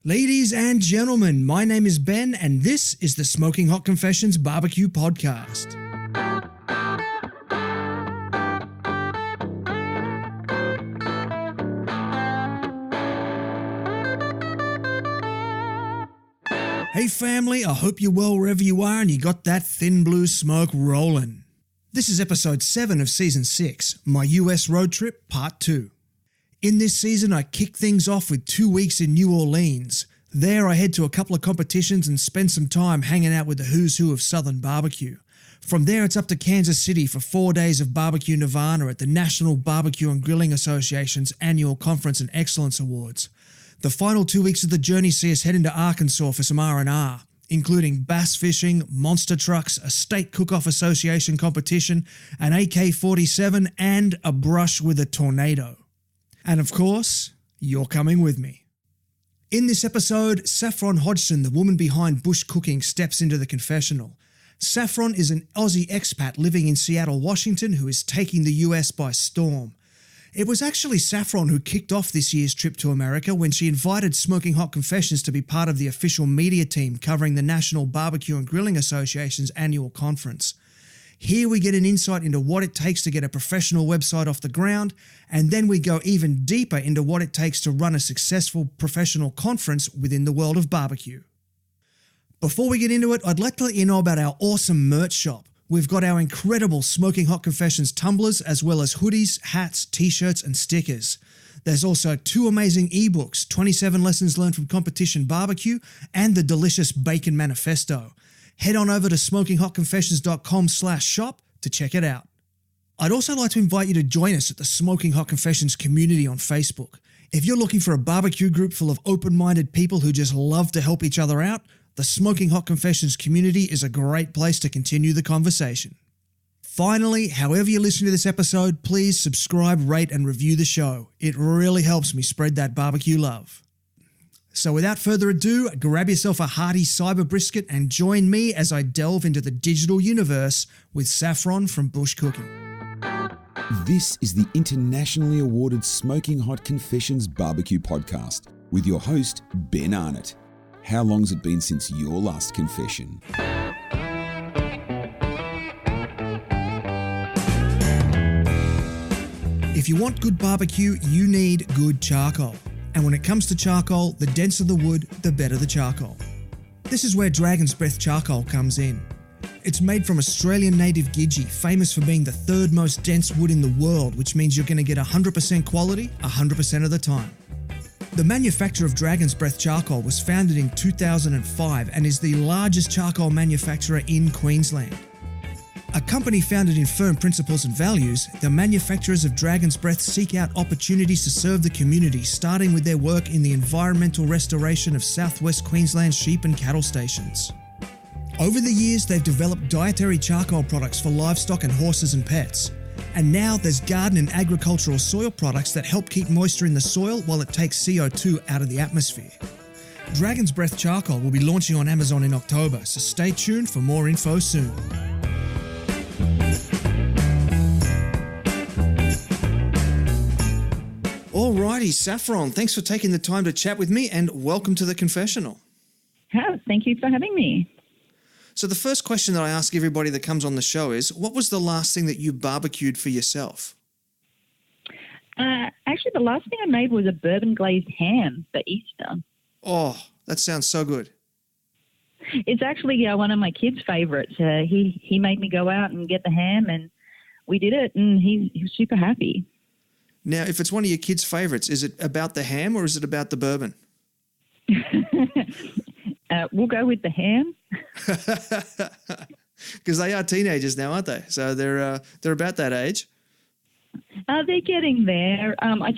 Ladies and gentlemen, my name is Ben and this is the Smoking Hot Confessions Barbecue Podcast. Hey family, I hope you're well wherever you are and you got that thin blue smoke rolling. This is episode 7 of season 6, my US road trip part 2. In this season, I kick things off with 2 weeks in New Orleans. There, I head to a couple of competitions and spend some time hanging out with the who's who of Southern barbecue. From there, it's up to Kansas City for 4 days of barbecue nirvana at the National Barbecue and Grilling Association's annual Conference and Excellence Awards. The final 2 weeks of the journey see us head into Arkansas for some R&R, including bass fishing, monster trucks, a state cook-off association competition, an AK-47, and a brush with a tornado. And of course, you're coming with me. In this episode, Saffron Hodgson, the woman behind Bush Cooking, steps into the confessional. Saffron is an Aussie expat living in Seattle, Washington, who is taking the US by storm. It was actually Saffron who kicked off this year's trip to America when she invited Smoking Hot Confessions to be part of the official media team covering the National Barbecue and Grilling Association's annual conference. Here we get an insight into what it takes to get a professional website off the ground, and then we go even deeper into what it takes to run a successful professional conference within the world of barbecue. Before we get into it, I'd like to let you know about our awesome merch shop. We've got our incredible Smoking Hot Confessions tumblers, as well as hoodies, hats, t-shirts, and stickers. There's also 2 amazing ebooks, 27 Lessons Learned from Competition Barbecue, and the delicious Bacon Manifesto. Head on over to smokinghotconfessions.com/shop to check it out. I'd also like to invite you to join us at the Smoking Hot Confessions community on Facebook. If you're looking for a barbecue group full of open-minded people who just love to help each other out, the Smoking Hot Confessions community is a great place to continue the conversation. Finally, however you listen to this episode, please subscribe, rate, and review the show. It really helps me spread that barbecue love. So without further ado, grab yourself a hearty cyber-brisket and join me as I delve into the digital universe with Saffron from Bush Cooking. This is the internationally awarded Smoking Hot Confessions Barbecue Podcast with your host, Ben Arnott. How long's it been since your last confession? If you want good barbecue, you need good charcoal. And when it comes to charcoal, the denser the wood, the better the charcoal. This is where Dragon's Breath charcoal comes in. It's made from Australian native Gidgee, famous for being the 3rd most dense wood in the world, which means you're going to get 100% quality 100% of the time. The manufacture of Dragon's Breath charcoal was founded in 2005 and is the largest charcoal manufacturer in Queensland. A company founded in firm principles and values, the manufacturers of Dragon's Breath seek out opportunities to serve the community, starting with their work in the environmental restoration of southwest Queensland sheep and cattle stations. Over the years, they've developed dietary charcoal products for livestock and horses and pets. And now there's garden and agricultural soil products that help keep moisture in the soil while it takes CO2 out of the atmosphere. Dragon's Breath charcoal will be launching on Amazon in October, so stay tuned for more info soon. Alrighty, Saffron, thanks for taking the time to chat with me and welcome to the confessional. Thank you for having me. So the first question that I ask everybody that comes on the show is, what was the last thing that you barbecued for yourself? Actually, the last thing I made was a bourbon glazed ham for Easter. Oh, that sounds so good. It's actually one of my kids' favourites. He made me go out and get the ham, and we did it, and he was super happy. Now, if it's one of your kids' favourites, is it about the ham or is it about the bourbon? We'll go with the ham. Because they are teenagers now, aren't they? So they're about that age. They're getting there. I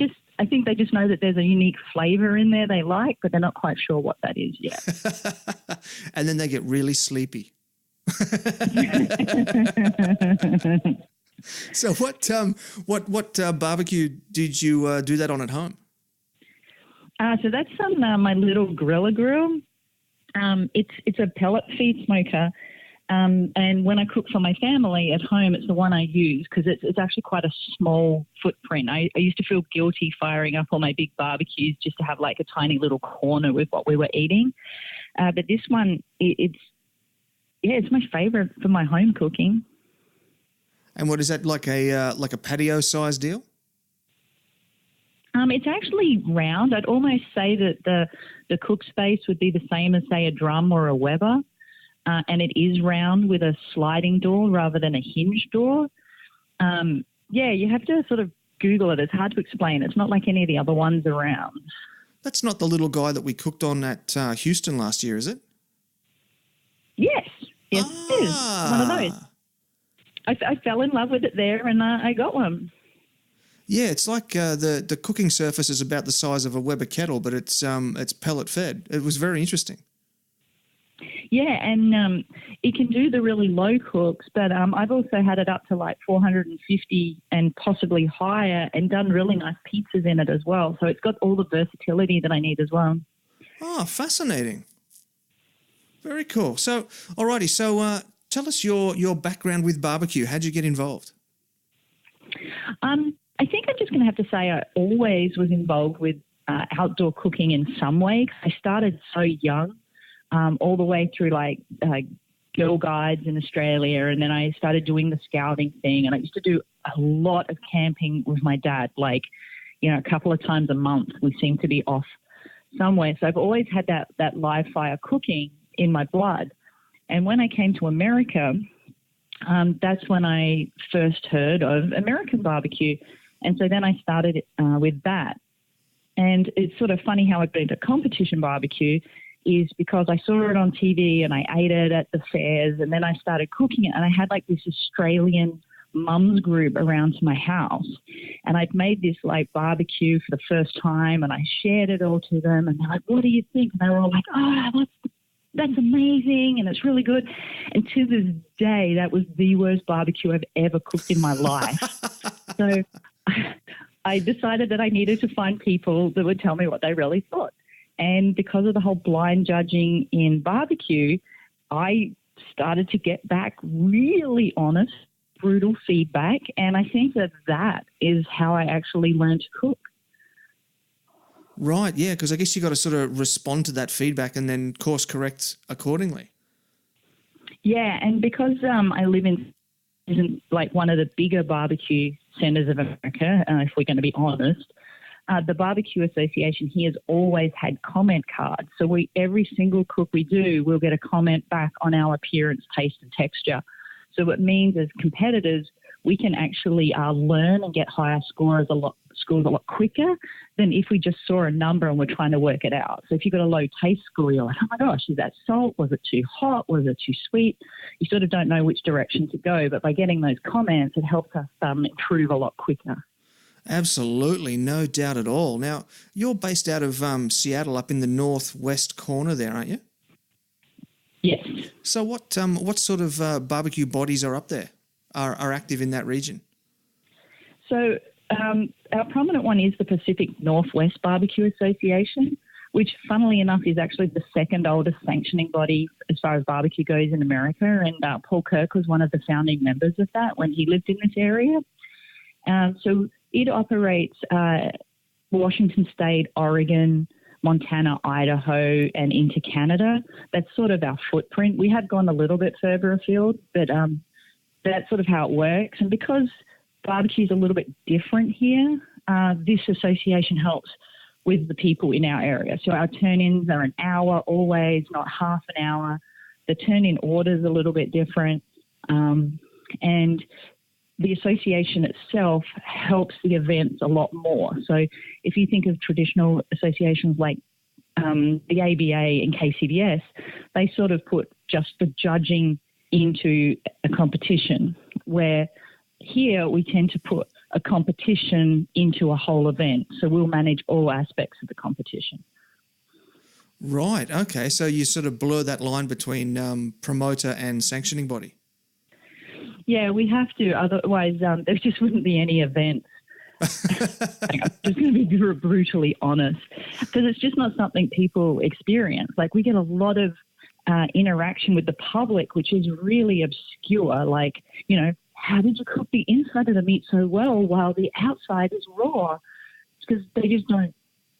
think they just know that there's a unique flavour in there they like, but they're not quite sure what that is yet. And then they get really sleepy. So what barbecue did you do that on at home? So that's on my little Gorilla Grill. It's a pellet feed smoker, And when I cook for my family at home, it's the one I use because it's actually quite a small footprint. I used to feel guilty firing up all my big barbecues just to have like a tiny little corner with what we were eating. But this one, it's my favorite for my home cooking. And what is that, like a patio size deal? It's actually round. I'd almost say that the cook space would be the same as, say, a drum or a Weber. And it is round with a sliding door rather than a hinge door. You have to sort of Google it. It's hard to explain. It's not like any of the other ones around. That's not the little guy that we cooked on at Houston last year, is it? Yes, it is. One of those. I fell in love with it there and I got one. Yeah, it's like the cooking surface is about the size of a Weber kettle, but it's pellet fed. It was very interesting. Yeah, and it can do the really low cooks, but I've also had it up to like 450 and possibly higher and done really nice pizzas in it as well. So it's got all the versatility that I need as well. Oh, fascinating. Very cool. So, alrighty, so tell us your background with barbecue. How'd you get involved? I think I'm just going to have to say I always was involved with outdoor cooking in some way. I started so young. All the way through like Girl Guides in Australia, and then I started doing the scouting thing, and I used to do a lot of camping with my dad, like, a couple of times a month we seemed to be off somewhere. So I've always had that live fire cooking in my blood. And when I came to America, that's when I first heard of American barbecue. And so then I started with that. And it's sort of funny how I got into competition barbecue is because I saw it on TV and I ate it at the fairs, and then I started cooking it, and I had like this Australian mums group around to my house, and I'd made this like barbecue for the first time, and I shared it all to them, and they're like, "What do you think?" And they were all like, "Oh, that's amazing, and it's really good." And to this day, that was the worst barbecue I've ever cooked in my life. So I decided that I needed to find people that would tell me what they really thought. And because of the whole blind judging in barbecue, I started to get back really honest, brutal feedback. And I think that is how I actually learned to cook. Right, yeah, because I guess you got to sort of respond to that feedback and then course correct accordingly. Yeah, and because I live isn't like one of the bigger barbecue centres of America, if we're going to be honest, the Barbecue Association here has always had comment cards. So every single cook we do, we'll get a comment back on our appearance, taste and texture. So it means as competitors, we can actually learn and get higher scores a lot quicker than if we just saw a number and we're trying to work it out. So if you've got a low taste score, you're like, oh my gosh, is that salt? Was it too hot? Was it too sweet? You sort of don't know which direction to go. But by getting those comments, it helps us improve a lot quicker. Absolutely, no doubt at all. Now, you're based out of Seattle, up in the northwest corner there, aren't you? Yes. So what sort of barbecue bodies are up there, are active in that region? So our prominent one is the Pacific Northwest Barbecue Association, which, funnily enough, is actually the second oldest sanctioning body as far as barbecue goes in America. And Paul Kirk was one of the founding members of that when he lived in this area. So it operates Washington State, Oregon, Montana, Idaho, and into Canada. That's sort of our footprint. We have gone a little bit further afield, but that's sort of how it works. And because barbecue is a little bit different here, this association helps with the people in our area. So our turn-ins are an hour always, not half an hour. The turn-in order is a little bit different. And the association itself helps the events a lot more. So if you think of traditional associations like the ABA and KCBS, they sort of put just the judging into a competition, where here we tend to put a competition into a whole event. So we'll manage all aspects of the competition. Right, okay. So you sort of blur that line between promoter and sanctioning body. Yeah, we have to. Otherwise, there just wouldn't be any events. I'm just going to be brutally honest, because it's just not something people experience. Like, we get a lot of interaction with the public, which is really obscure. Like, you know, how did you cook the inside of the meat so well while the outside is raw? Because they just don't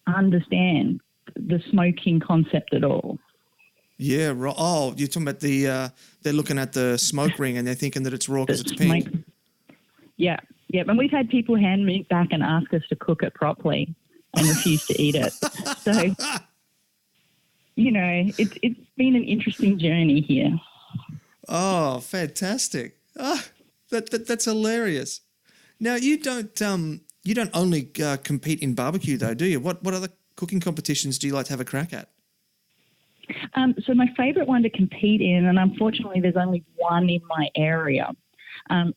understand the smoking concept at all. Yeah, right. Oh, you're talking about they're looking at the smoke ring and they're thinking that it's raw because it's pink. Yeah. And we've had people hand meat back and ask us to cook it properly and refuse to eat it. So, you know, it's been an interesting journey here. Oh, fantastic. Oh, that's hilarious. Now, you don't only compete in barbecue, though, do you? What other cooking competitions do you like to have a crack at? So my favourite one to compete in, and unfortunately there's only one in my area,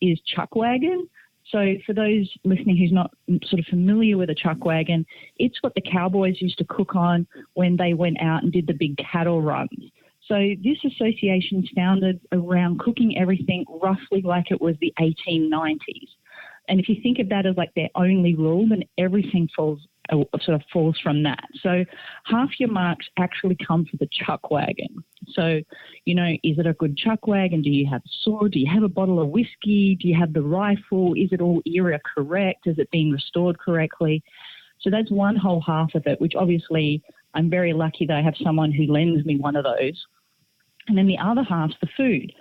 is chuck wagon. So for those listening who's not sort of familiar with a chuck wagon, it's what the cowboys used to cook on when they went out and did the big cattle runs. So this association's founded around cooking everything roughly like it was the 1890s. And if you think of that as like their only rule, then everything falls from that. So half your marks actually come from the chuck wagon. So, you know, is it a good chuck wagon? Do you have a sword? Do you have a bottle of whiskey? Do you have the rifle? Is it all era correct? Is it being restored correctly? So that's one whole half of it, which obviously I'm very lucky that I have someone who lends me one of those. And then the other half's the food.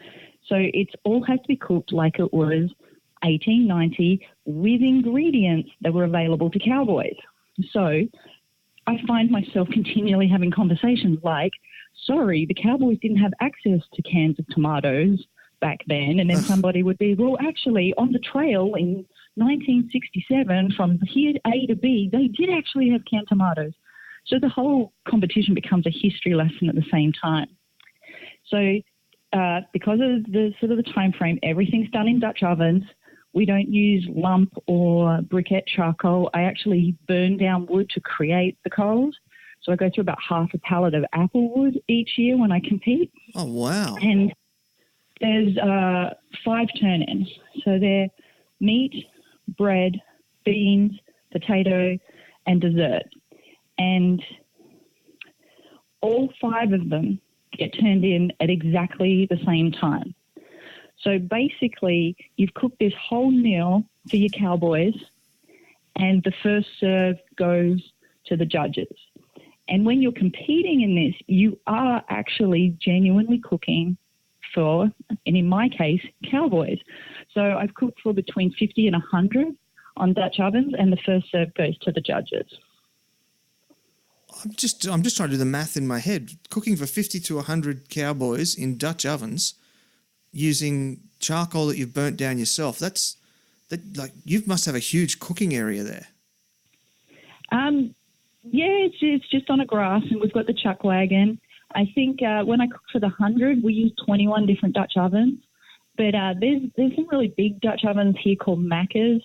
So it's all has to be cooked like it was 1890 with ingredients that were available to cowboys. So I find myself continually having conversations like, sorry, the cowboys didn't have access to cans of tomatoes back then. And then somebody would be, well, actually, on the trail in 1967 from here A to B, they did actually have canned tomatoes. So the whole competition becomes a history lesson at the same time. So because of the sort of the time frame, everything's done in Dutch ovens. We don't use lump or briquette charcoal. I actually burn down wood to create the coals. So I go through about half a pallet of apple wood each year when I compete. Oh, wow. And there's 5 turn-ins. So they're meat, bread, beans, potato, and dessert. And all 5 of them get turned in at exactly the same time. So basically, you've cooked this whole meal for your cowboys, and the first serve goes to the judges. And when you're competing in this, you are actually genuinely cooking for, and in my case, cowboys. So I've cooked for between 50 and 100 on Dutch ovens, and the first serve goes to the judges. I'm just trying to do the math in my head. Cooking for 50 to 100 cowboys in Dutch ovens using charcoal that you've burnt down yourself. Like you must have a huge cooking area there. Yeah, it's just on a grass, and we've got the chuck wagon. I think when I cook for the 100, we use 21 different Dutch ovens. But there's some really big Dutch ovens here called Maccas,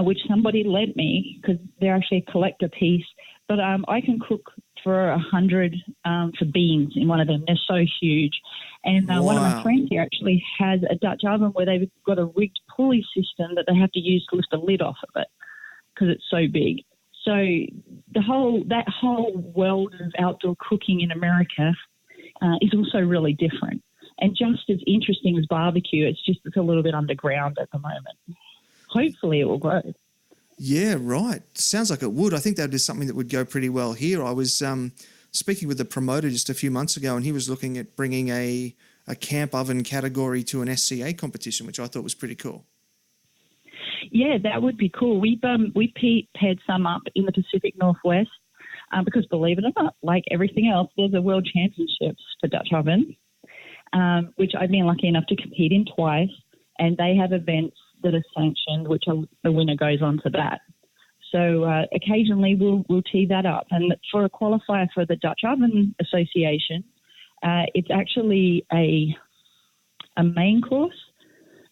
which somebody lent me because they're actually a collector piece. But I can cook for 100 for beans in one of them. They're so huge. And one of my friends here actually has a Dutch oven where they've got a rigged pulley system that they have to use to lift the lid off of it because it's so big. So that whole world of outdoor cooking in America is also really different. And just as interesting as barbecue, it's a little bit underground at the moment. Hopefully it will grow. Yeah, right. Sounds like it would. I think that is something that would go pretty well here. I was speaking with the promoter just a few months ago, and he was looking at bringing a camp oven category to an SCA competition, which I thought was pretty cool. Yeah, that would be cool. We paired some up in the Pacific Northwest because, believe it or not, like everything else, there's a World Championships for Dutch ovens, which I've been lucky enough to compete in twice, and they have events that are sanctioned, which the winner goes on to that. So occasionally we'll tee that up. And for a qualifier for the Dutch Oven Association, it's actually a main course,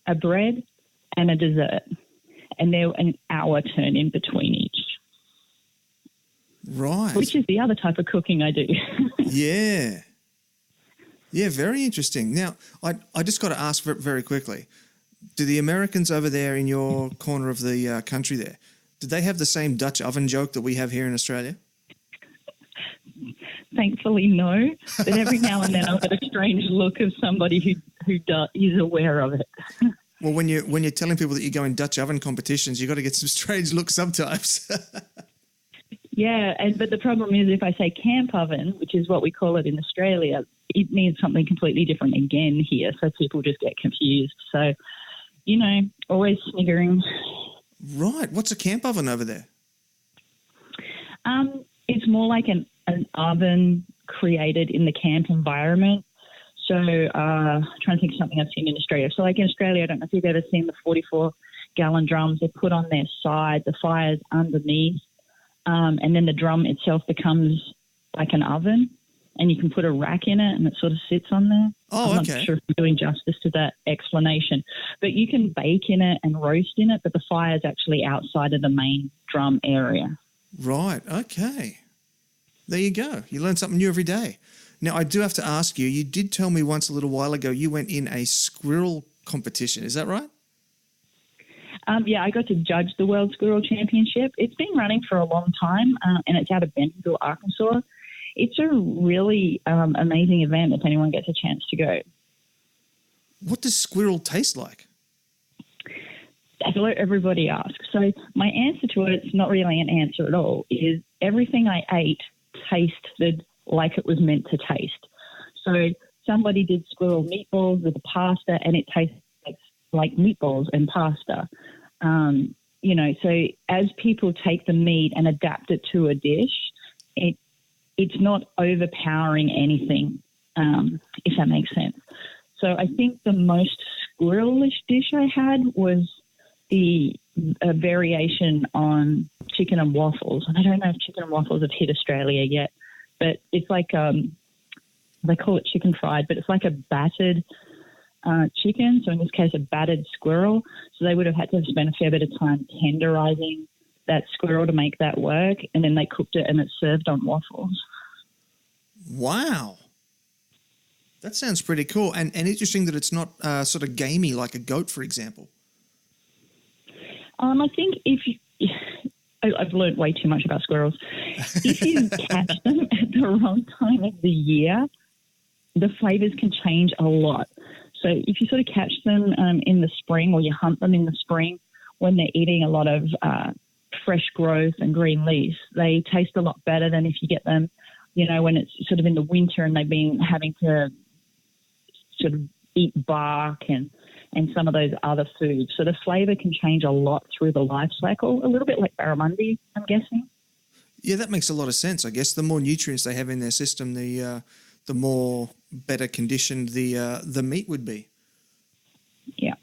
a bread, and a dessert. And they're an hour turn in between each. Right. Which is the other type of cooking I do. Yeah. Yeah, very interesting. Now, I just got to ask very quickly, do the Americans over there in your corner of the country there, did they have the same Dutch oven joke that we have here in Australia? Thankfully, no. But every now and then I'll get a strange look of somebody who is aware of it. Well, when you're telling people that you go in Dutch oven competitions, you've got to get some strange looks sometimes. Yeah, but the problem is if I say camp oven, which is what we call it in Australia, it means something completely different again here, so people just get confused. So, always sniggering. Right. What's a camp oven over there? It's more like an oven created in the camp environment. So trying to think of something I've seen in Australia. So like in Australia, I don't know if you've ever seen the 44-gallon drums. They're put on their side, the fire's underneath, and then the drum itself becomes like an oven, and you can put a rack in it and it sort of sits on there. Oh, I'm okay. not sure if I'm doing justice to that explanation. But you can bake in it and roast in it, but the fire's actually outside of the main drum area. Right, okay. There you go. You learn something new every day. Now, I do have to ask you, you did tell me once a little while ago you went in a squirrel competition. Is that right? Yeah, I got to judge the World Squirrel Championship. It's been running for a long time, and it's out of Bentonville, Arkansas. It's a really amazing event if anyone gets a chance to go. What does squirrel taste like? That's what everybody asks. So my answer to it, it's not really an answer at all, is everything I ate tasted like it was meant to taste. So somebody did squirrel meatballs with a pasta, and it tastes like meatballs and pasta. So as people take the meat and adapt it to a dish, it's not overpowering anything, if that makes sense. So I think the most squirrelish dish I had was a variation on chicken and waffles. And I don't know if chicken and waffles have hit Australia yet, but it's like they call it chicken fried, but it's like a battered chicken. So in this case, a battered squirrel. So they would have had to spend a fair bit of time tenderizing that squirrel to make that work, and then they cooked it and it's served on waffles. Wow. That sounds pretty cool. And interesting that it's not sort of gamey like a goat, for example. I think I've learned way too much about squirrels. If you catch them at the wrong time of the year, the flavours can change a lot. So if you sort of catch them in the spring, or you hunt them in the spring when they're eating a lot of fresh growth and green leaves, they taste a lot better than if you get them, when it's sort of in the winter and they've been having to sort of eat bark and some of those other foods. So the flavour can change a lot through the life cycle, a little bit like barramundi, I'm guessing. Yeah, that makes a lot of sense. I guess the more nutrients they have in their system, the more better conditioned the meat would be. Yeah.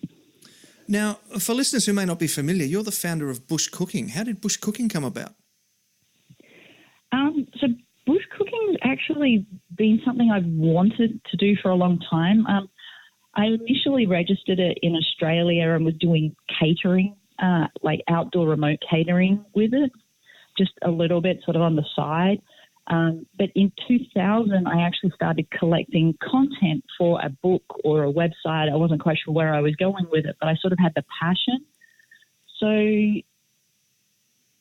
Now, for listeners who may not be familiar, you're the founder of Bush Cooking. How did Bush Cooking come about? So bush cooking has actually been something I've wanted to do for a long time. I initially registered it in Australia and was doing catering, like outdoor remote catering with it, just a little bit sort of on the side. But in 2000, I actually started collecting content for a book or a website. I wasn't quite sure where I was going with it, but I sort of had the passion. So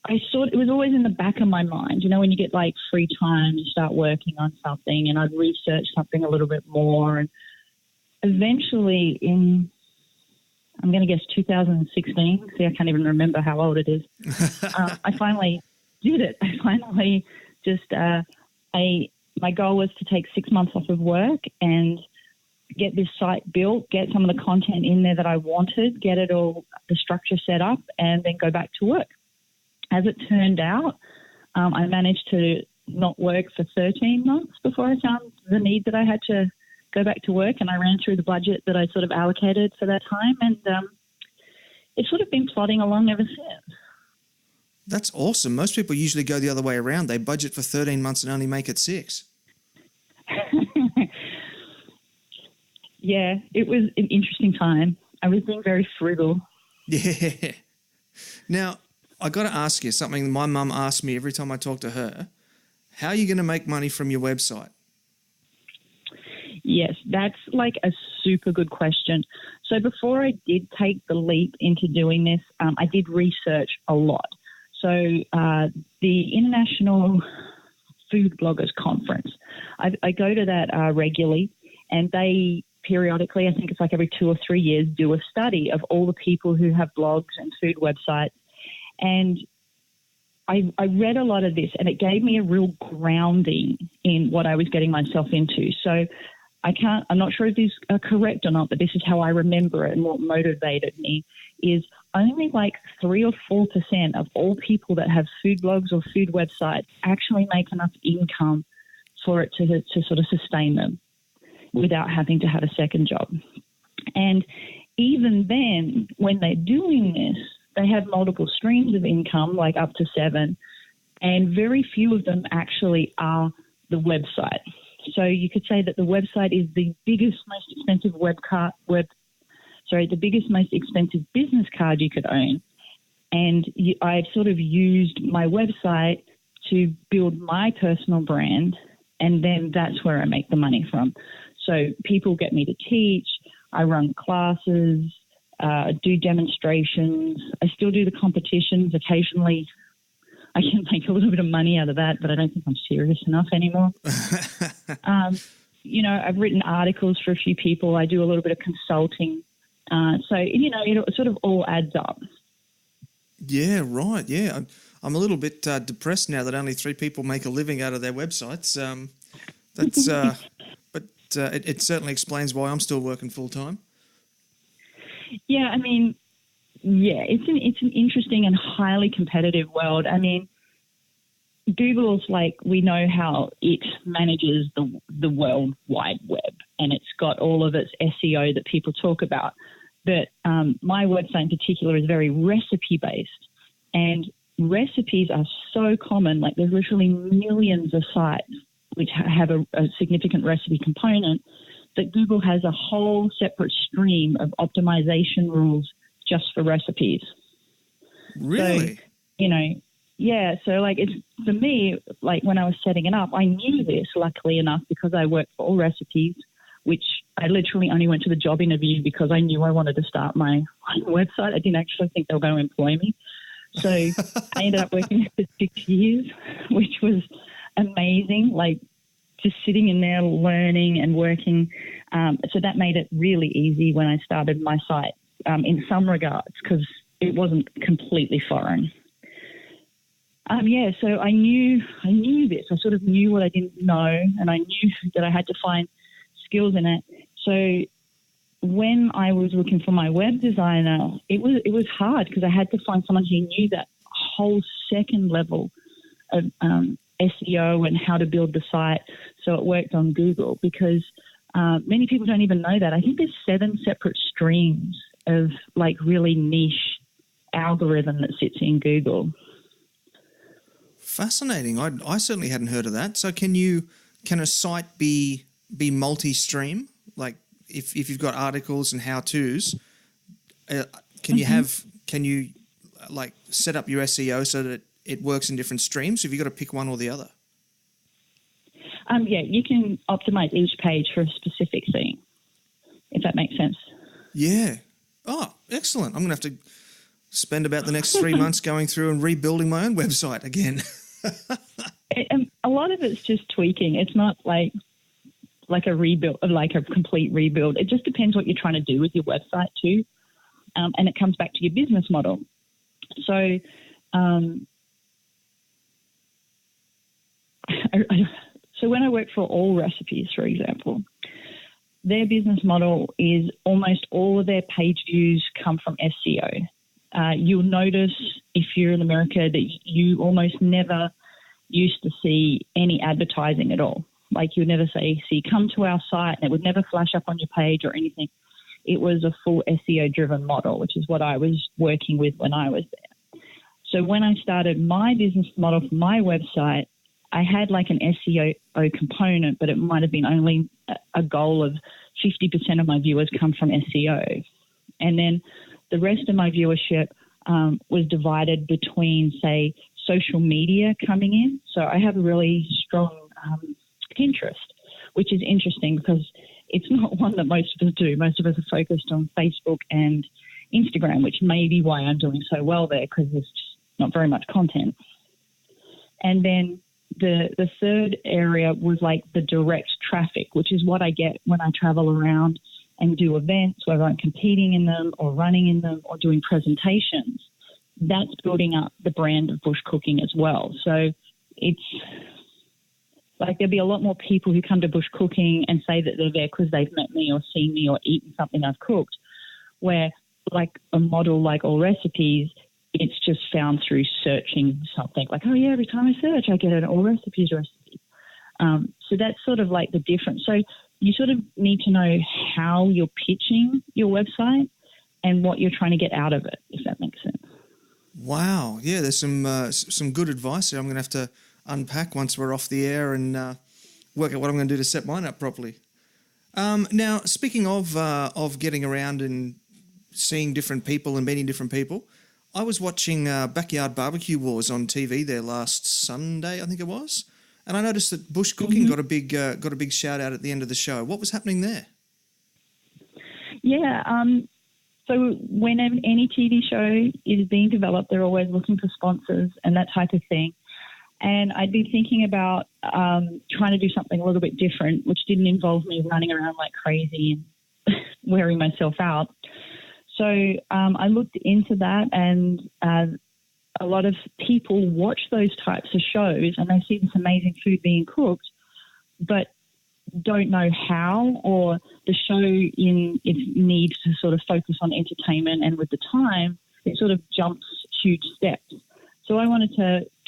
it was always in the back of my mind. When you get like free time, you start working on something, and I'd research something a little bit more. And eventually I'm going to guess 2016. See, I can't even remember how old it is. I finally did it. I finally just, my goal was to take 6 months off of work and get this site built, get some of the content in there that I wanted, get it all, the structure set up, and then go back to work. As it turned out, I managed to not work for 13 months before I found the need that I had to go back to work, and I ran through the budget that I sort of allocated for that time, and it's sort of been plodding along ever since. That's awesome. Most people usually go the other way around. They budget for 13 months and only make it 6. Yeah, it was an interesting time. I was being very frugal. Yeah. Now, I got to ask you something my mum asks me every time I talk to her. How are you going to make money from your website? Yes, that's like a super good question. So before I did take the leap into doing this, I did research a lot. So the International Food Bloggers Conference. I go to that regularly, and they periodically, I think it's like every 2 or 3 years, do a study of all the people who have blogs and food websites. And I read a lot of this, and it gave me a real grounding in what I was getting myself into. So I'm not sure if these are correct or not, but this is how I remember it, and what motivated me is only like 3 or 4% of all people that have food blogs or food websites actually make enough income for it to sort of sustain them without having to have a second job. And even then, when they're doing this, they have multiple streams of income, like up to 7, and very few of them actually are the website. So you could say that the website is the biggest, most expensive the biggest, most expensive business card you could own. And I've sort of used my website to build my personal brand, and then that's where I make the money from. So people get me to teach, I run classes, do demonstrations. I still do the competitions. Occasionally I can make a little bit of money out of that, but I don't think I'm serious enough anymore. I've written articles for a few people. I do a little bit of consulting. So it sort of all adds up. Yeah, right. Yeah. I'm a little bit depressed now that only 3 people make a living out of their websites. It certainly explains why I'm still working full time. Yeah, I mean, it's an interesting and highly competitive world. I mean, Google's like, we know how it manages the World Wide Web, and it's got all of its SEO that people talk about. But my website in particular is very recipe-based, and recipes are so common. Like, there's literally millions of sites which have a significant recipe component, that Google has a whole separate stream of optimization rules just for recipes. Really? So, so like, it's, for me, like when I was setting it up, I knew this, luckily enough, because I worked for All Recipes, which I literally only went to the job interview because I knew I wanted to start my website. I didn't actually think they were going to employ me. So I ended up working for 6 years, which was amazing, like just sitting in there learning and working. So that made it really easy when I started my site in some regards, because it wasn't completely foreign. So I knew this. I sort of knew what I didn't know, and I knew that I had to find skills in it. So when I was looking for my web designer, it was hard because I had to find someone who knew that whole second level of SEO and how to build the site so it worked on Google, because many people don't even know that. I think there's 7 separate streams of like really niche algorithm that sits in Google. Fascinating. I certainly hadn't heard of that. So can a site be multi-stream? Like if you've got articles and how-tos, can you like set up your SEO so that it works in different streams? Have you got to pick one or the other? You can optimize each page for a specific thing, if that makes sense. Yeah. Oh, excellent. I'm going to have to spend about the next 3 months going through and rebuilding my own website again. A lot of it's just tweaking. It's not like a rebuild, like a complete rebuild. It just depends what you're trying to do with your website too. And it comes back to your business model. So, so when I work for All Recipes, for example, their business model is almost all of their page views come from SEO. You'll notice if you're in America that you almost never used to see any advertising at all. Like you'd never see, come to our site, and it would never flash up on your page or anything. It was a full SEO-driven model, which is what I was working with when I was there. So when I started my business model for my website, I had like an SEO component, but it might have been only a goal of 50% of my viewers come from SEO. And then the rest of my viewership was divided between, say, social media coming in. So I have a really strong Pinterest, which is interesting because it's not one that most of us do. Most of us are focused on Facebook and Instagram, which may be why I'm doing so well there, because there's just not very much content. And then the third area was like the direct traffic, which is what I get when I travel around and do events, whether I'm competing in them or running in them or doing presentations. That's building up the brand of bush cooking as well. So it's like there'll be a lot more people who come to bush cooking and say that they're there because they've met me or seen me or eaten something I've cooked, where like a model like All Recipes, it's just found through searching something. Like, oh, yeah, every time I search, I get an All Recipes recipe. So that's sort of like the difference. So you sort of need to know how you're pitching your website and what you're trying to get out of it, if that makes sense. Wow. Yeah, there's some good advice there I'm going to have to unpack once we're off the air and work out what I'm going to do to set mine up properly. Now, speaking of getting around and seeing different people and meeting different people, I was watching Backyard Barbecue Wars on TV there last Sunday, I think it was, and I noticed that bush cooking got a big shout out at the end of the show. What was happening there? Yeah. So when any TV show is being developed, they're always looking for sponsors and that type of thing. And I'd been thinking about trying to do something a little bit different, which didn't involve me running around like crazy and wearing myself out. So I looked into that, and a lot of people watch those types of shows and they see this amazing food being cooked, but don't know how, or the show in its need to sort of focus on entertainment, and with the time, it sort of jumps huge steps. So I wanted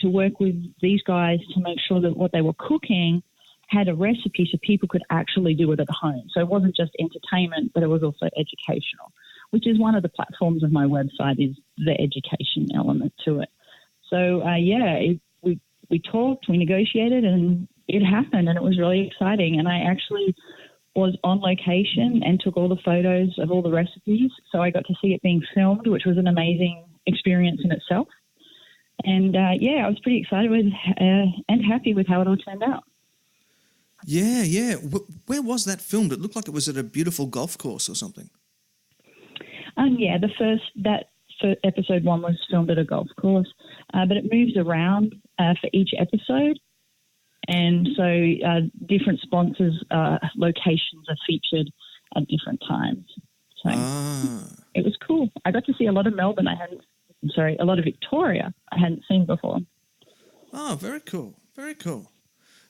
to work with these guys to make sure that what they were cooking had a recipe so people could actually do it at home. So it wasn't just entertainment, but it was also educational, which is one of the platforms of my website, is the education element to it. So, we talked, we negotiated, and it happened, and it was really exciting. And I actually was on location and took all the photos of all the recipes. So I got to see it being filmed, which was an amazing experience in itself. And, I was pretty excited with and happy with how it all turned out. Yeah. Where was that filmed? It looked like it was at a beautiful golf course or something. The first episode one was filmed at a golf course, but it moves around for each episode. And so different sponsors' locations are featured at different times. So it was cool. I got to see a lot of Melbourne. A lot of Victoria I hadn't seen before. Oh, very cool. Very cool.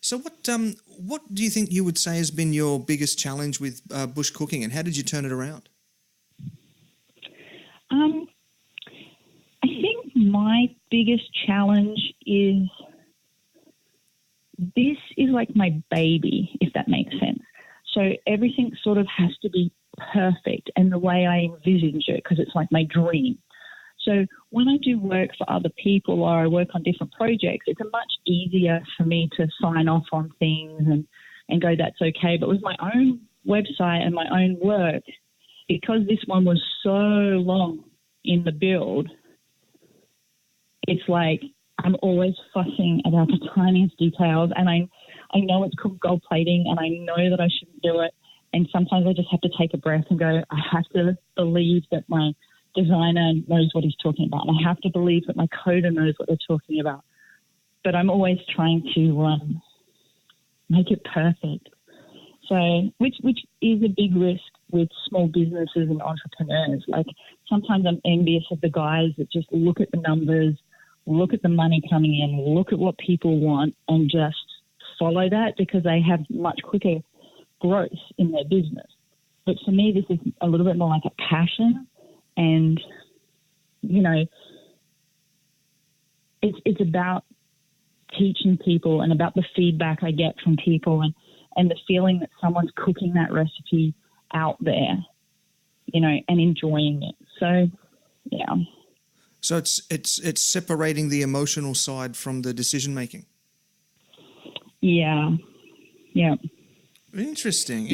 So what do you think you would say has been your biggest challenge with bush cooking, and how did you turn it around? I think my biggest challenge is this is like my baby, if that makes sense. So everything sort of has to be perfect and the way I envisage it, because it's like my dream. So when I do work for other people or I work on different projects, it's much easier for me to sign off on things and go, that's okay. But with my own website and my own work, because this one was so long in the build, it's like I'm always fussing about the tiniest details, and I know it's called gold plating, and I know that I shouldn't do it. And sometimes I just have to take a breath and go, I have to believe that my designer knows what he's talking about, and I have to believe that my coder knows what they're talking about. But I'm always trying to make it perfect. So, which is a big risk with small businesses and entrepreneurs. Like, sometimes I'm envious of the guys that just look at the numbers, look at the money coming in, look at what people want, and just follow that, because they have much quicker growth in their business. But for me, this is a little bit more like a passion, and, it's about teaching people and about the feedback I get from people and the feeling that someone's cooking that recipe out there, and enjoying it. So, yeah. So it's separating the emotional side from the decision making. Yeah. Interesting.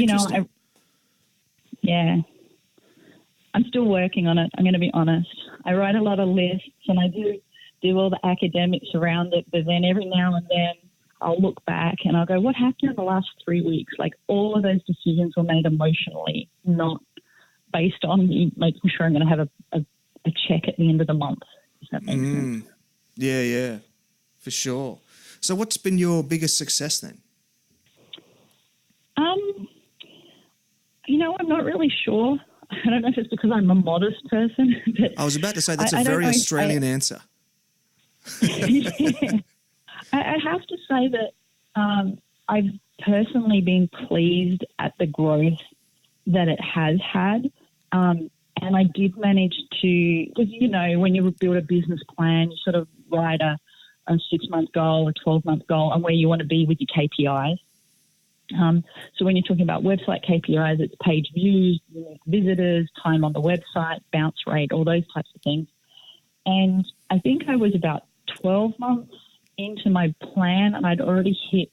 I'm still working on it. I'm going to be honest. I write a lot of lists and I do all the academics around it, but then every now and then I'll look back and I'll go, what happened in the last 3 weeks? Like, all of those decisions were made emotionally, not based on me making sure I'm going to have a check at the end of the month, if that makes sense. Yeah, for sure. So what's been your biggest success then? I'm not really sure. I don't know if it's because I'm a modest person. But I was about to say that's a very Australian answer. Yeah. I have to say that I've personally been pleased at the growth that it has had. And I did manage to, because, when you build a business plan, you sort of write a 6-month goal, a 12-month goal, and where you want to be with your KPIs. So when you're talking about website KPIs, it's page views, visitors, time on the website, bounce rate, all those types of things. And I think I was about 12 months into my plan, and I'd already hit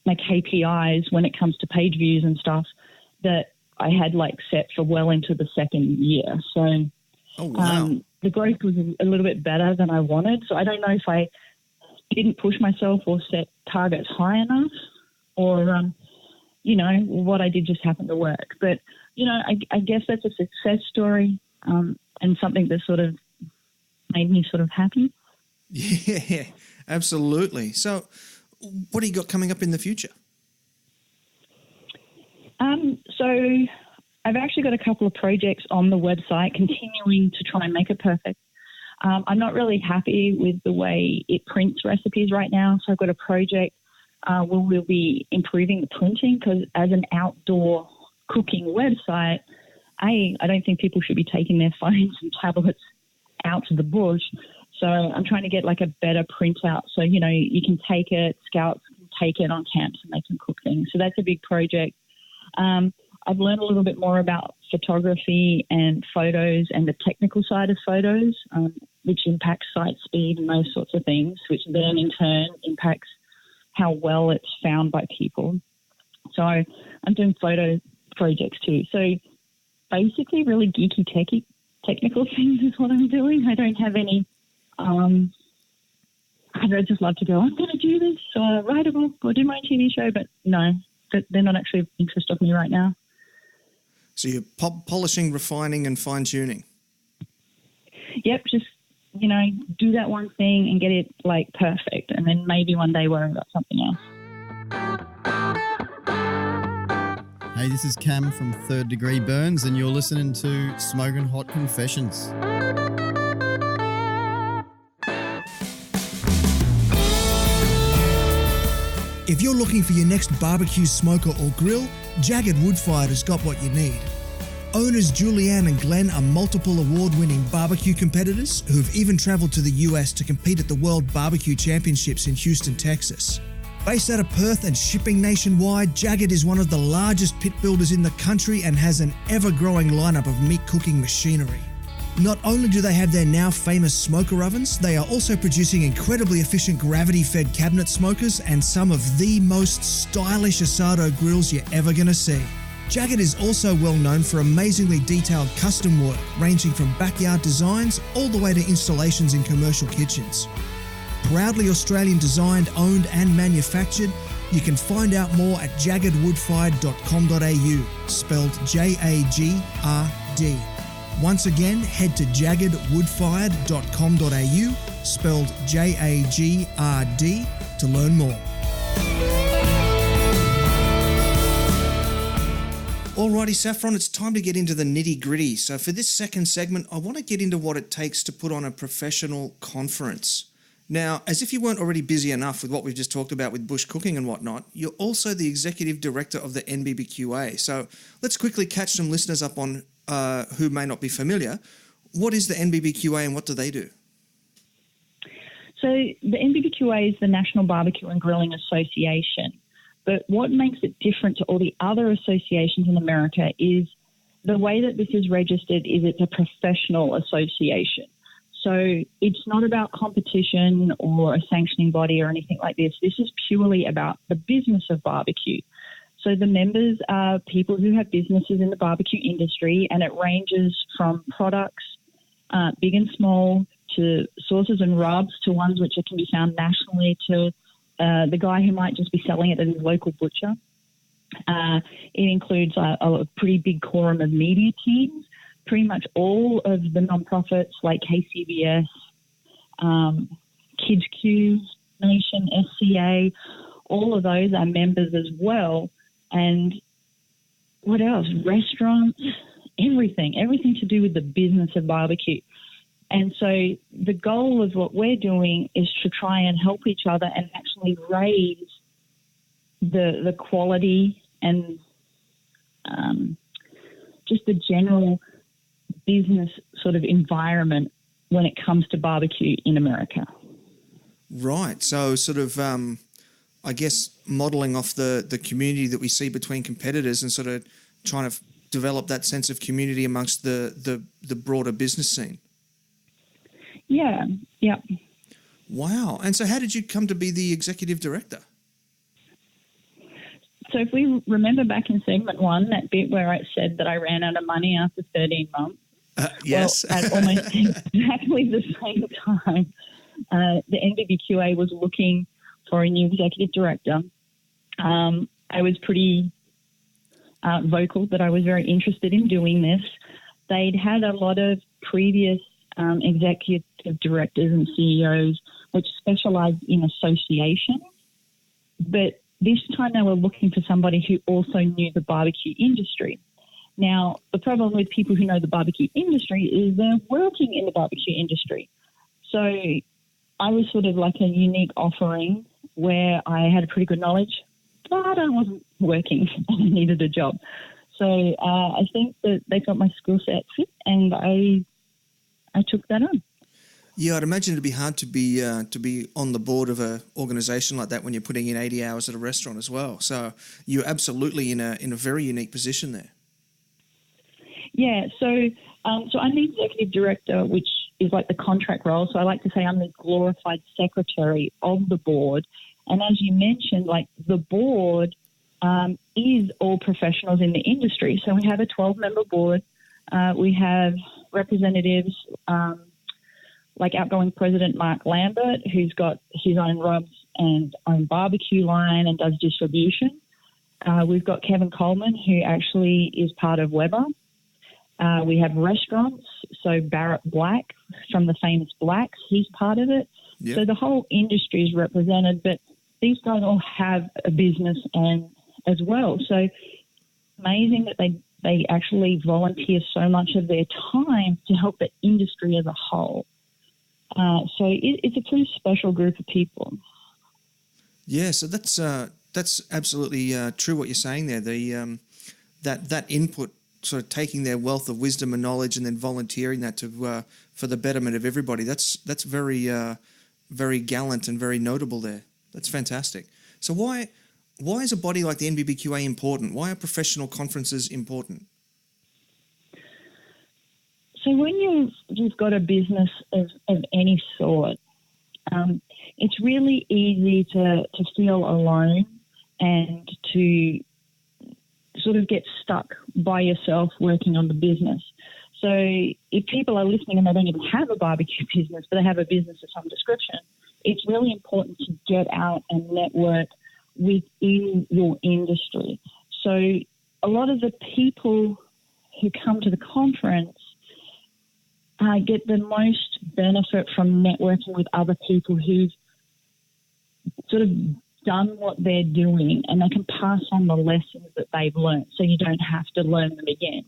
my KPIs when it comes to page views and stuff that I had set for well into the second year. So the growth was a little bit better than I wanted. So I don't know if I didn't push myself or set targets high enough, or, what I did just happened to work. But, I guess that's a success story and something that sort of made me sort of happy. Yeah, absolutely. So what do you got coming up in the future? So I've actually got a couple of projects on the website continuing to try and make it perfect. I'm not really happy with the way it prints recipes right now. So I've got a project where we'll be improving the printing, because as an outdoor cooking website, I don't think people should be taking their phones and tablets out to the bush. So I'm trying to get a better printout. So, you can take it, scouts can take it on camps and they can cook things. So that's a big project. I've learned a little bit more about photography and photos and the technical side of photos, which impacts site speed and those sorts of things, which then in turn impacts how well it's found by people. So I'm doing photo projects too. So basically really geeky, technical things is what I'm doing. I don't have any, I'd just love to go, I'm going to do this, write a book or do my TV show, but no, they're not actually of interest of me right now. So you're polishing, refining and fine-tuning. Yep, just, do that one thing and get it perfect, and then maybe one day worry about something else. Hey, this is Cam from Third Degree Burns, and you're listening to Smoking Hot Confessions. If you're looking for your next barbecue, smoker or grill, JAGRD Woodfired has got what you need. Owners Julianne and Glenn are multiple award-winning barbecue competitors who've even travelled to the US to compete at the World Barbecue Championships in Houston, Texas. Based out of Perth and shipping nationwide, JAGRD is one of the largest pit builders in the country and has an ever-growing lineup of meat cooking machinery. Not only do they have their now famous smoker ovens, they are also producing incredibly efficient gravity-fed cabinet smokers and some of the most stylish Asado grills you're ever going to see. JAGRD is also well known for amazingly detailed custom work, ranging from backyard designs all the way to installations in commercial kitchens. Proudly Australian designed, owned and manufactured, you can find out more at jagrdwoodfired.com.au, spelled JAGRD. Once again, head to jagrdwoodfired.com.au, spelled JAGRD, to learn more. Alrighty, Saffron, it's time to get into the nitty-gritty. So for this second segment, I want to get into what it takes to put on a professional conference. Now, as if you weren't already busy enough with what we've just talked about with bush cooking and whatnot, you're also the executive director of the NBBQA. So let's quickly catch some listeners up on who may not be familiar. What is the NBBQA and what do they do? So the NBBQA is the National Barbecue and Grilling Association. But what makes it different to all the other associations in America is the way that this is registered is it's a professional association. So it's not about competition or a sanctioning body or anything like this. This is purely about the business of barbecue. So the members are people who have businesses in the barbecue industry, and it ranges from products, big and small, to sauces and rubs, to ones which can be found nationally, to the guy who might just be selling it at his local butcher. It includes a pretty big quorum of media teams. Pretty much all of the nonprofits like KCBS, Kids Q, Nation, SCA, all of those are members as well. And what else? Restaurants, everything to do with the business of barbecue. And so the goal of what we're doing is to try and help each other and actually raise the quality and just the general business sort of environment when it comes to barbecue in America. Right. So sort of, I guess, modelling off the community that we see between competitors and sort of trying to develop that sense of community amongst the broader business scene. Yeah. Wow. And so how did you come to be the executive director? So if we remember back in segment 1, that bit where I said that I ran out of money after 13 months. Yes. Well, at almost exactly the same time, the NBBQA was looking for a new executive director. I was pretty vocal that I was very interested in doing this. They'd had a lot of previous executive directors and CEOs which specialised in associations, but this time they were looking for somebody who also knew the barbecue industry. Now, the problem with people who know the barbecue industry is they're working in the barbecue industry. So I was sort of like a unique offering where I had a pretty good knowledge, but I wasn't working and I needed a job. So I think that they got my skill set fit, and I took that on. Yeah, I'd imagine it'd be hard to be on the board of an organisation like that when you're putting in 80 hours at a restaurant as well. So you're absolutely in a very unique position there. Yeah, so I'm the executive director, which is like the contract role. So I like to say I'm the glorified secretary of the board. And as you mentioned, like the board is all professionals in the industry. So we have a 12-member board. We have representatives like outgoing President Mark Lambert, who's got his own rubs and own barbecue line and does distribution. We've got Kevin Coleman, who actually is part of Weber. We have restaurants, so Barrett Black from the famous Blacks, he's part of it. Yep. So the whole industry is represented, but these guys all have a business and as well. So amazing that they actually volunteer so much of their time to help the industry as a whole. So it's a pretty special group of people. Yeah, so that's absolutely true what you're saying there. The that input, sort of taking their wealth of wisdom and knowledge and then volunteering that to for the betterment of everybody. That's very very gallant and very notable there. That's fantastic. So why is a body like the NBBQA important? Why are professional conferences important? So when you've got a business of any sort, it's really easy to feel alone and to sort of get stuck by yourself working on the business. So if people are listening and they don't even have a barbecue business, but they have a business of some description, it's really important to get out and network within your industry. So a lot of the people who come to the conference get the most benefit from networking with other people who've sort of done what they're doing, and they can pass on the lessons that they've learned so you don't have to learn them again.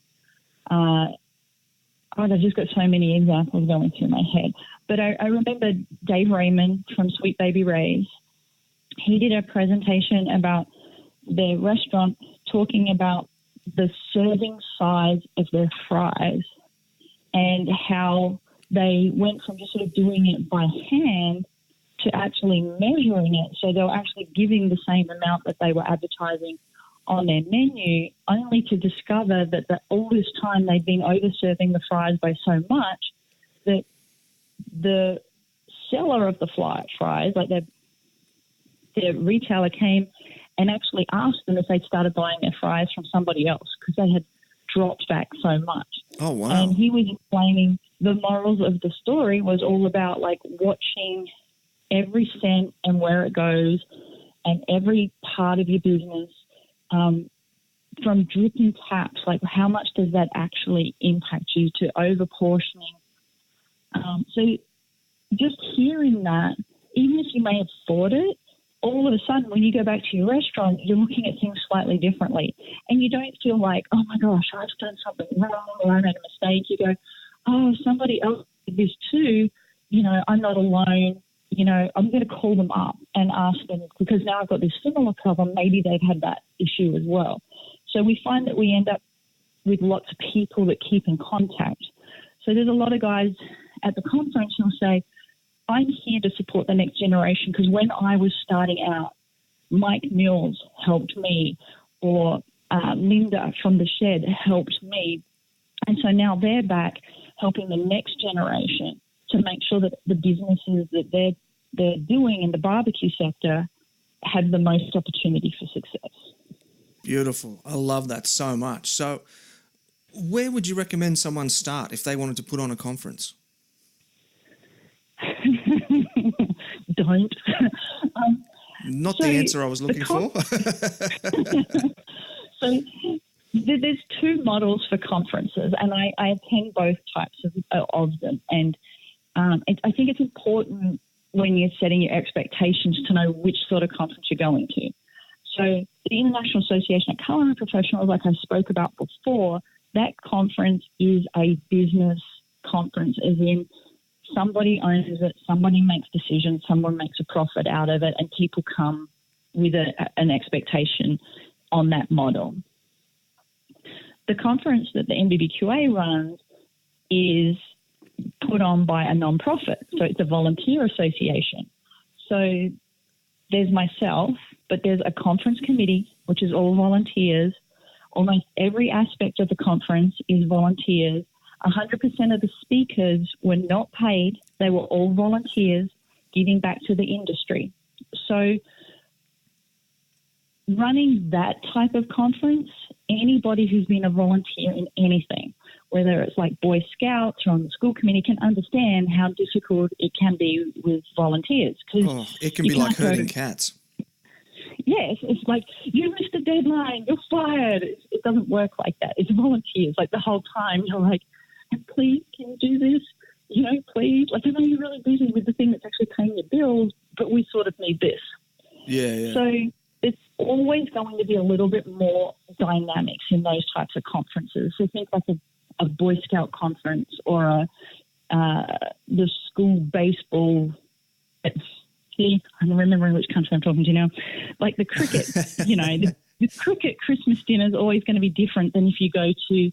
I've just got so many examples going through my head. But I remember Dave Raymond from Sweet Baby Ray's. He did a presentation about their restaurant talking about the serving size of their fries and how they went from just sort of doing it by hand to actually measuring it. So they were actually giving the same amount that they were advertising on their menu, only to discover that all this time they'd been over-serving the fries by so much that the seller of the fries, like their retailer, came and actually asked them if they'd started buying their fries from somebody else because they had dropped back so much. Oh, wow. And he was explaining the morals of the story was all about like watching every cent and where it goes and every part of your business, from dripping taps, like how much does that actually impact you, to over-portioning. So just hearing that even if you may afford it, all of a sudden when you go back to your restaurant, you're looking at things slightly differently. And you don't feel like, oh my gosh, I've done something wrong or I made a mistake. You go, oh, somebody else did this too. I'm not alone. I'm going to call them up and ask them, because now I've got this similar problem. Maybe they've had that issue as well. So we find that we end up with lots of people that keep in contact. So there's a lot of guys at the conference who'll say, I'm here to support the next generation, because when I was starting out, Mike Mills helped me, or Linda from the shed helped me. And so now they're back helping the next generation to make sure that the businesses that they're doing in the barbecue sector have the most opportunity for success. Beautiful. I love that so much. So where would you recommend someone start if they wanted to put on a conference? Don't. Not the answer I was looking for. So there's two models for conferences, and I attend both types of them. And I think it's important when you're setting your expectations to know which sort of conference you're going to. So the International Association of Culinary Professionals, like I spoke about before, that conference is a business conference, as in somebody owns it, somebody makes decisions, someone makes a profit out of it, and people come with an expectation on that model. The conference that the NBBQA runs is put on by a non-profit, so it's a volunteer association. So there's myself, but there's a conference committee, which is all volunteers. Almost every aspect of the conference is volunteers. 100% of the speakers were not paid. They were all volunteers giving back to the industry. So running that type of conference, anybody who's been a volunteer in anything, whether it's like Boy Scouts or on the school committee, can understand how difficult it can be with volunteers. It can be like herding cats. Yes, it's like, you missed a deadline, you're fired. It doesn't work like that. It's volunteers. Like the whole time you're like, please, can you do this? Please. Like, I know you're really busy with the thing that's actually paying your bills, but we sort of need this. Yeah. So it's always going to be a little bit more dynamics in those types of conferences. So think like a Boy Scout conference or the school baseball. I'm remembering which country I'm talking to now. Like the cricket, the cricket Christmas dinner is always going to be different than if you go to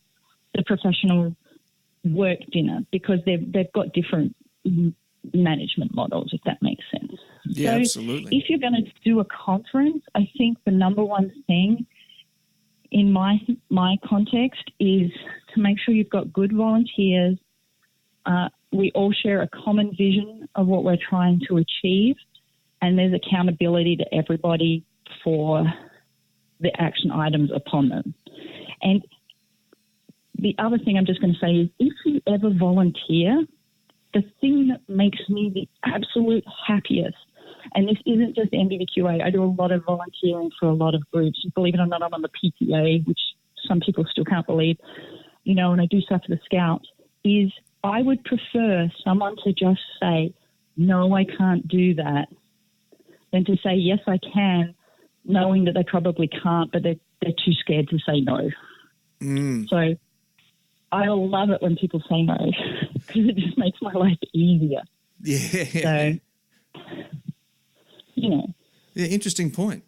the professional work dinner, because they've got different management models, if that makes sense. Yeah, so absolutely. If you're going to do a conference, I think the number one thing in my context is to make sure you've got good volunteers. We all share a common vision of what we're trying to achieve, and there's accountability to everybody for the action items upon them. And the other thing I'm just going to say is, if you ever volunteer, the thing that makes me the absolute happiest, and this isn't just NBBQA, I do a lot of volunteering for a lot of groups. Believe it or not, I'm on the PTA, which some people still can't believe, and I do stuff for the Scouts, is I would prefer someone to just say, no, I can't do that, than to say, yes, I can, knowing that they probably can't, but they're too scared to say no. So I love it when people say no, because it just makes my life easier. Yeah. So, Yeah, interesting point.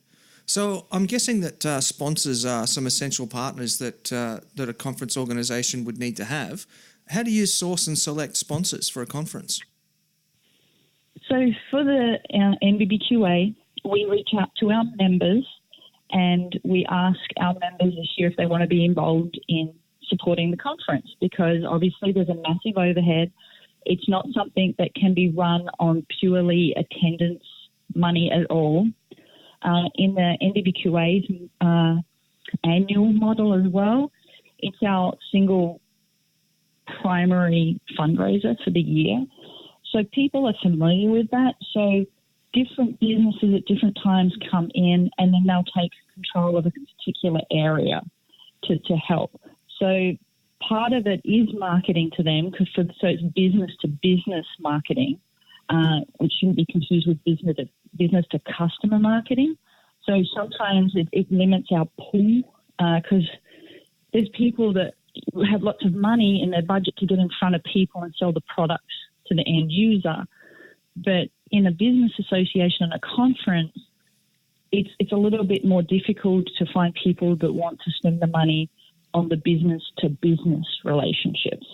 So I'm guessing that sponsors are some essential partners that a conference organisation would need to have. How do you source and select sponsors for a conference? So for the NBBQA, we reach out to our members and we ask our members this year if they want to be involved in supporting the conference, because obviously there's a massive overhead. It's not something that can be run on purely attendance money at all. In the NBBQA's annual model as well, it's our single primary fundraiser for the year. So people are familiar with that. So different businesses at different times come in and then they'll take control of a particular area to help. So part of it is marketing to them, so it's business to business marketing. which shouldn't be confused with business to customer marketing. So sometimes it limits our pool because there's people that have lots of money in their budget to get in front of people and sell the products to the end user. But in a business association and a conference, it's a little bit more difficult to find people that want to spend the money on the business to business relationships,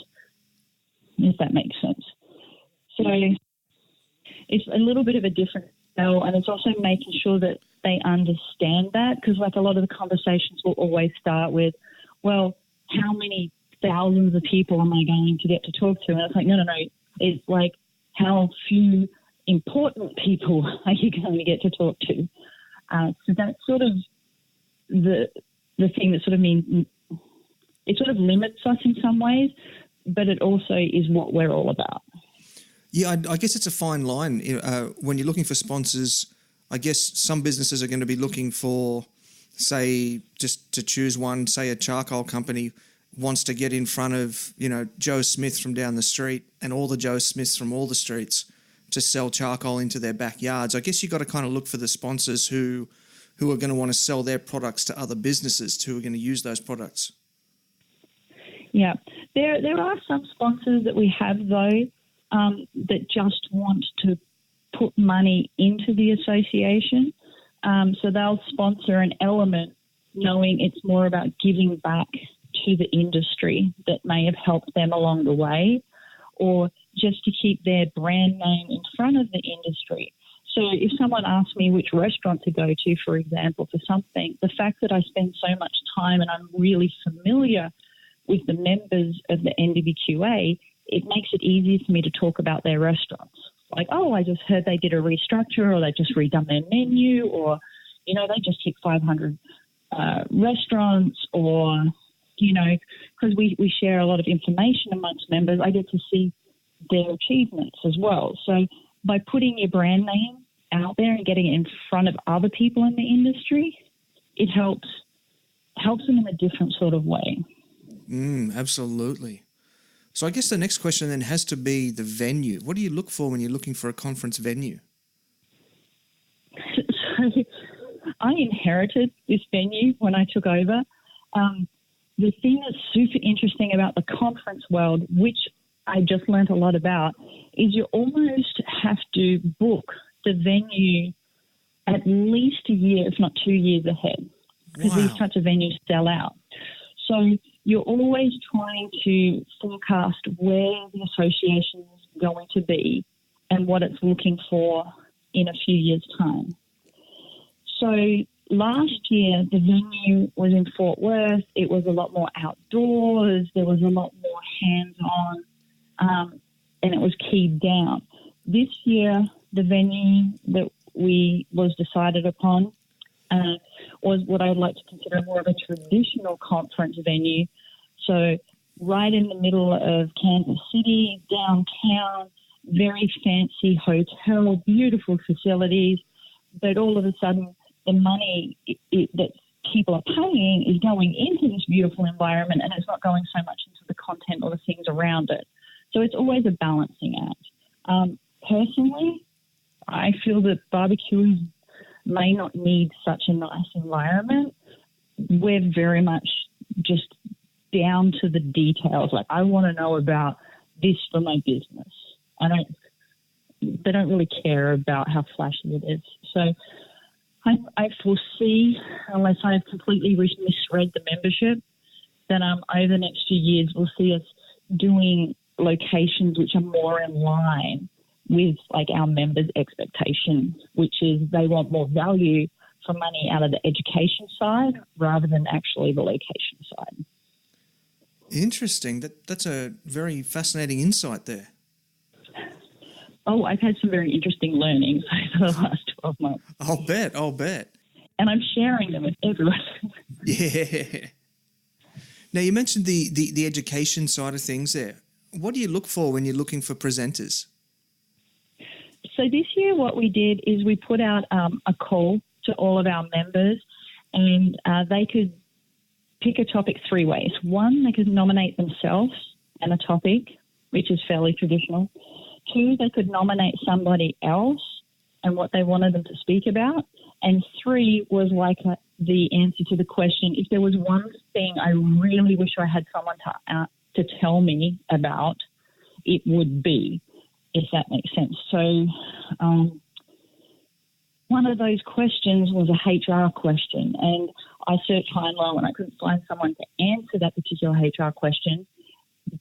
if that makes sense. So it's a little bit of a different sell, and it's also making sure that they understand that, because like a lot of the conversations will always start with, well, how many thousands of people am I going to get to talk to? And it's like, no. It's like, how few important people are you going to get to talk to? So that's sort of the thing that sort of means it sort of limits us in some ways, but it also is what we're all about. Yeah, I guess it's a fine line. When you're looking for sponsors, I guess some businesses are going to be looking for, say, just to choose one, say a charcoal company wants to get in front of, Joe Smith from down the street and all the Joe Smiths from all the streets to sell charcoal into their backyards. I guess you've got to kind of look for the sponsors who are going to want to sell their products to other businesses who are going to use those products. Yeah, there are some sponsors that we have, though, that just want to put money into the association. So they'll sponsor an element knowing it's more about giving back to the industry that may have helped them along the way, or just to keep their brand name in front of the industry. So if someone asks me which restaurant to go to, for example, for something, the fact that I spend so much time and I'm really familiar with the members of the NWQA, it makes it easier for me to talk about their restaurants. Like, oh, I just heard they did a restructure, or they just redone their menu, or, they just hit 500 restaurants, or, because we share a lot of information amongst members, I get to see their achievements as well. So by putting your brand name out there and getting it in front of other people in the industry, it helps them in a different sort of way. Absolutely. So I guess the next question then has to be the venue. What do you look for when you're looking for a conference venue? So I inherited this venue when I took over. The thing that's super interesting about the conference world, which I just learned a lot about, is you almost have to book the venue at least a year, if not 2 years ahead, because these types of venues sell out. So you're always trying to forecast where the association is going to be and what it's looking for in a few years' time. So last year, the venue was in Fort Worth. It was a lot more outdoors. There was a lot more hands-on, and it was keyed down. This year, the venue that was decided upon was what I would like to consider more of a traditional conference venue. So right in the middle of Kansas City, downtown, very fancy hotel, beautiful facilities, but all of a sudden the money that people are paying is going into this beautiful environment, and it's not going so much into the content or the things around it. So it's always a balancing act. Personally, I feel that barbecuers may not need such a nice environment. We're very much just down to the details. Like, I want to know about this for my business. They don't really care about how flashy it is. So I foresee, unless I've completely misread the membership, that over the next few years we'll see us doing locations which are more in line with like our members' expectations, which is they want more value for money out of the education side rather than actually the location side. Interesting. That's a very fascinating insight there. Oh, I've had some very interesting learnings over the last 12 months. I'll bet. And I'm sharing them with everyone. Yeah. Now, you mentioned the education side of things there. What do you look for when you're looking for presenters? So this year what we did is we put out a call to all of our members, and they could pick a topic 3 ways. One, they could nominate themselves and a topic, which is fairly traditional. 2, they could nominate somebody else and what they wanted them to speak about. And 3 was like the answer to the question. If there was one thing I really wish I had someone to tell me about, it would be, if that makes sense. So one of those questions was a HR question, and I searched high and low and I couldn't find someone to answer that particular HR question.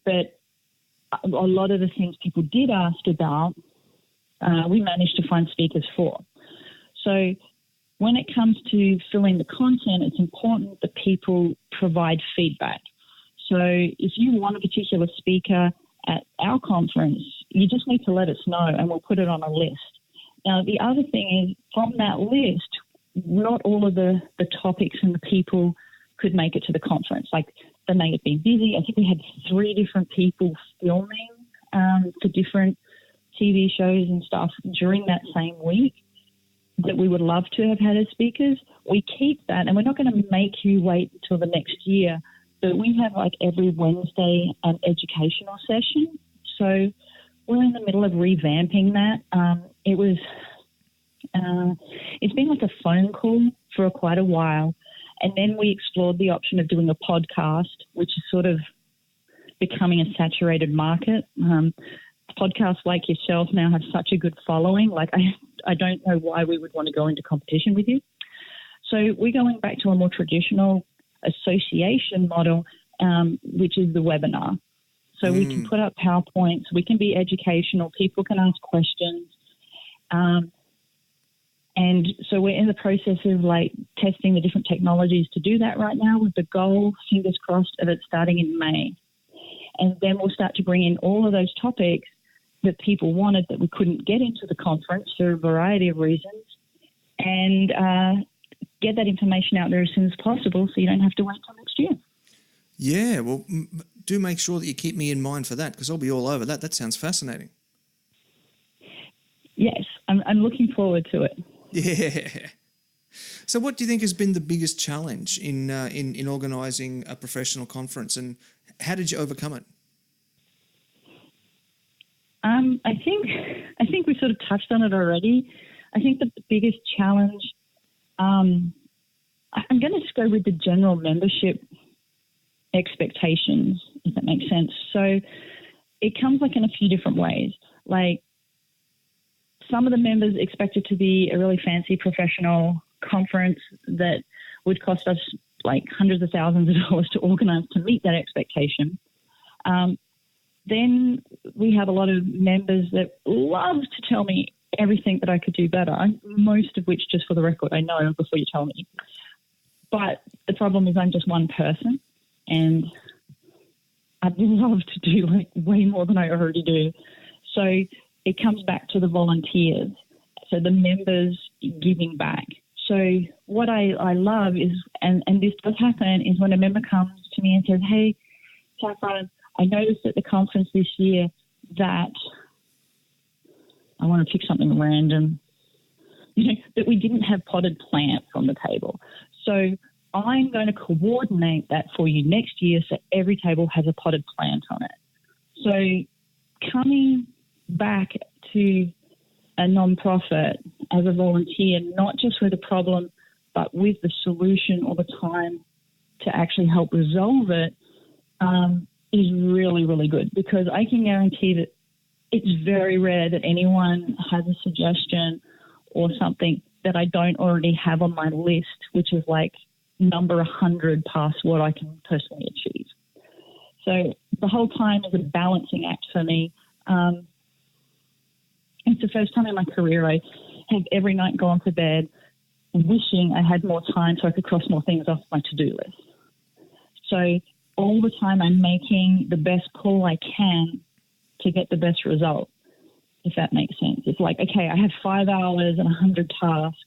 But a lot of the things people did ask about, we managed to find speakers for. So when it comes to filling the content, it's important that people provide feedback. So if you want a particular speaker at our conference, you just need to let us know and we'll put it on a list. Now, the other thing is, from that list, not all of the topics and the people could make it to the conference. Like, they may have been busy. I think we had 3 different people filming for different TV shows and stuff during that same week that we would love to have had as speakers. We keep that, and we're not going to make you wait until the next year. But we have, like, every Wednesday an educational session. So we're in the middle of revamping that. It's been like a phone call for quite a while. And then we explored the option of doing a podcast, which is sort of becoming a saturated market. Podcasts like yourself now have such a good following. Like, I don't know why we would want to go into competition with you. So we're going back to a more traditional association model, which is the webinar. So we can put up PowerPoints, we can be educational, people can ask questions. And so we're in the process of, like, testing the different technologies to do that right now, with the goal, fingers crossed, of it starting in May. And then we'll start to bring in all of those topics that people wanted that we couldn't get into the conference for a variety of reasons, and get that information out there as soon as possible so you don't have to wait till next year. Yeah, well, do make sure that you keep me in mind for that, because I'll be all over that. That sounds fascinating. Yes, I'm looking forward to it. Yeah. So what do you think has been the biggest challenge in organising a professional conference, and how did you overcome it? I think we sort of touched on it already. I think the biggest challenge, I'm going to just go with the general membership expectations, if that makes sense. So it comes, like, in a few different ways. Like, some of the members expect it to be a really fancy professional conference that would cost us, like, hundreds of thousands of dollars to organise to meet that expectation. Then we have a lot of members that love to tell me everything that I could do better, most of which, just for the record, I know before you tell me. But the problem is I'm just one person, and I'd love to do, like, way more than I already do. So it comes back to the volunteers, so the members giving back. So what I love is, and this does happen, is when a member comes to me and says, "Hey, Saffron, I noticed at the conference this year that," I want to pick something random, that we didn't have potted plants on the table. So I'm going to coordinate that for you next year so every table has a potted plant on it. So coming back to a non-profit as a volunteer, not just with a problem, but with the solution all the time to actually help resolve it, is really, really good, because I can guarantee that it's very rare that anyone has a suggestion or something that I don't already have on my list, which is like number 100 past what I can personally achieve. So the whole time is a balancing act for me. It's the first time in my career I have every night gone to bed wishing I had more time so I could cross more things off my to-do list. So all the time I'm making the best call I can to get the best result, if that makes sense. It's like, okay, I have 5 hours and 100 tasks.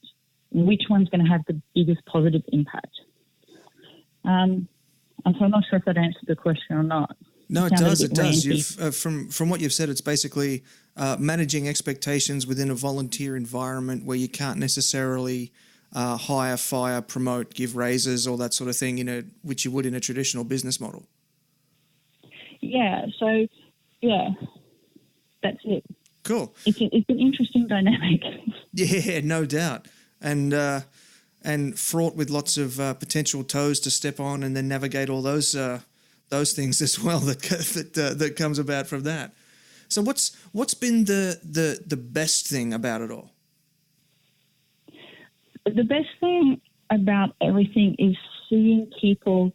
Which one's going to have the biggest positive impact? And so I'm not sure if that answered the question or not. No, it does. It does. You've, from what you've said, it's basically managing expectations within a volunteer environment where you can't necessarily hire, fire, promote, give raises, all that sort of thing, which you would in a traditional business model. Yeah. Yeah. So, yeah, that's it. Cool. It's an interesting dynamic. Yeah, no doubt. And fraught with lots of potential toes to step on and then navigate all those things as well that comes about from that. So what's been the best thing about it all? The best thing about everything is seeing people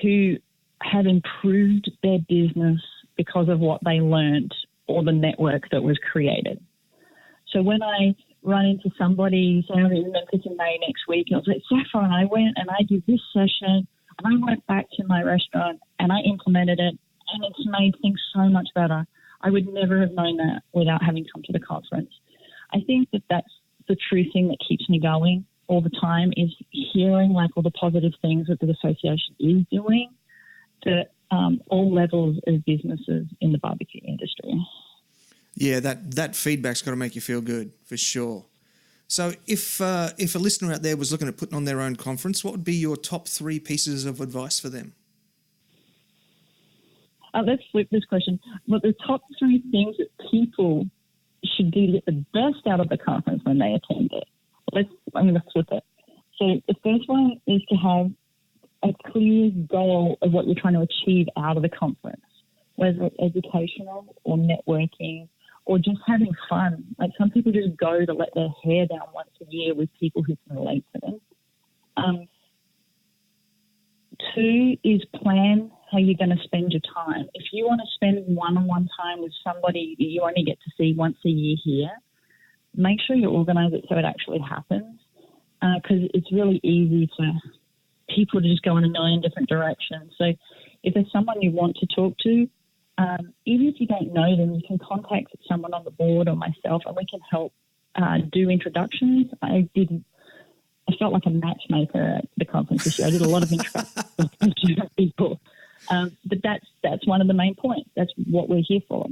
who have improved their business because of what they learned or the network that was created. So when I run into somebody, say I'm in Memphis in May next week, and I was like, Saffron, I went and I did this session, and I went back to my restaurant and I implemented it, and it's made things so much better. I would never have known that without having come to the conference. I think that that's the true thing that keeps me going all the time, is hearing like all the positive things that the association is doing to all levels of businesses in the barbecue industry. Yeah, that feedback's got to make you feel good, for sure. So if a listener out there was looking at putting on their own conference, what would be your top 3 pieces of advice for them? Let's flip this question. But the top 3 things that people should do to get the best out of the conference when they attend it. I'm going to flip it. So the first one is to have a clear goal of what you're trying to achieve out of the conference, whether it's educational or networking or just having fun. Like some people just go to let their hair down once a year with people who can relate to them. 2 is plan how you're going to spend your time. If you want to spend one-on-one time with somebody that you only get to see once a year here, make sure you organise it so it actually happens, because it's really easy for people to just go in a million different directions. So if there's someone you want to talk to, even if you don't know them, you can contact someone on the board or myself, and we can help do introductions. I felt like a matchmaker at the conference this year. I did a lot of introductions to people. But that's one of the main points. That's what we're here for.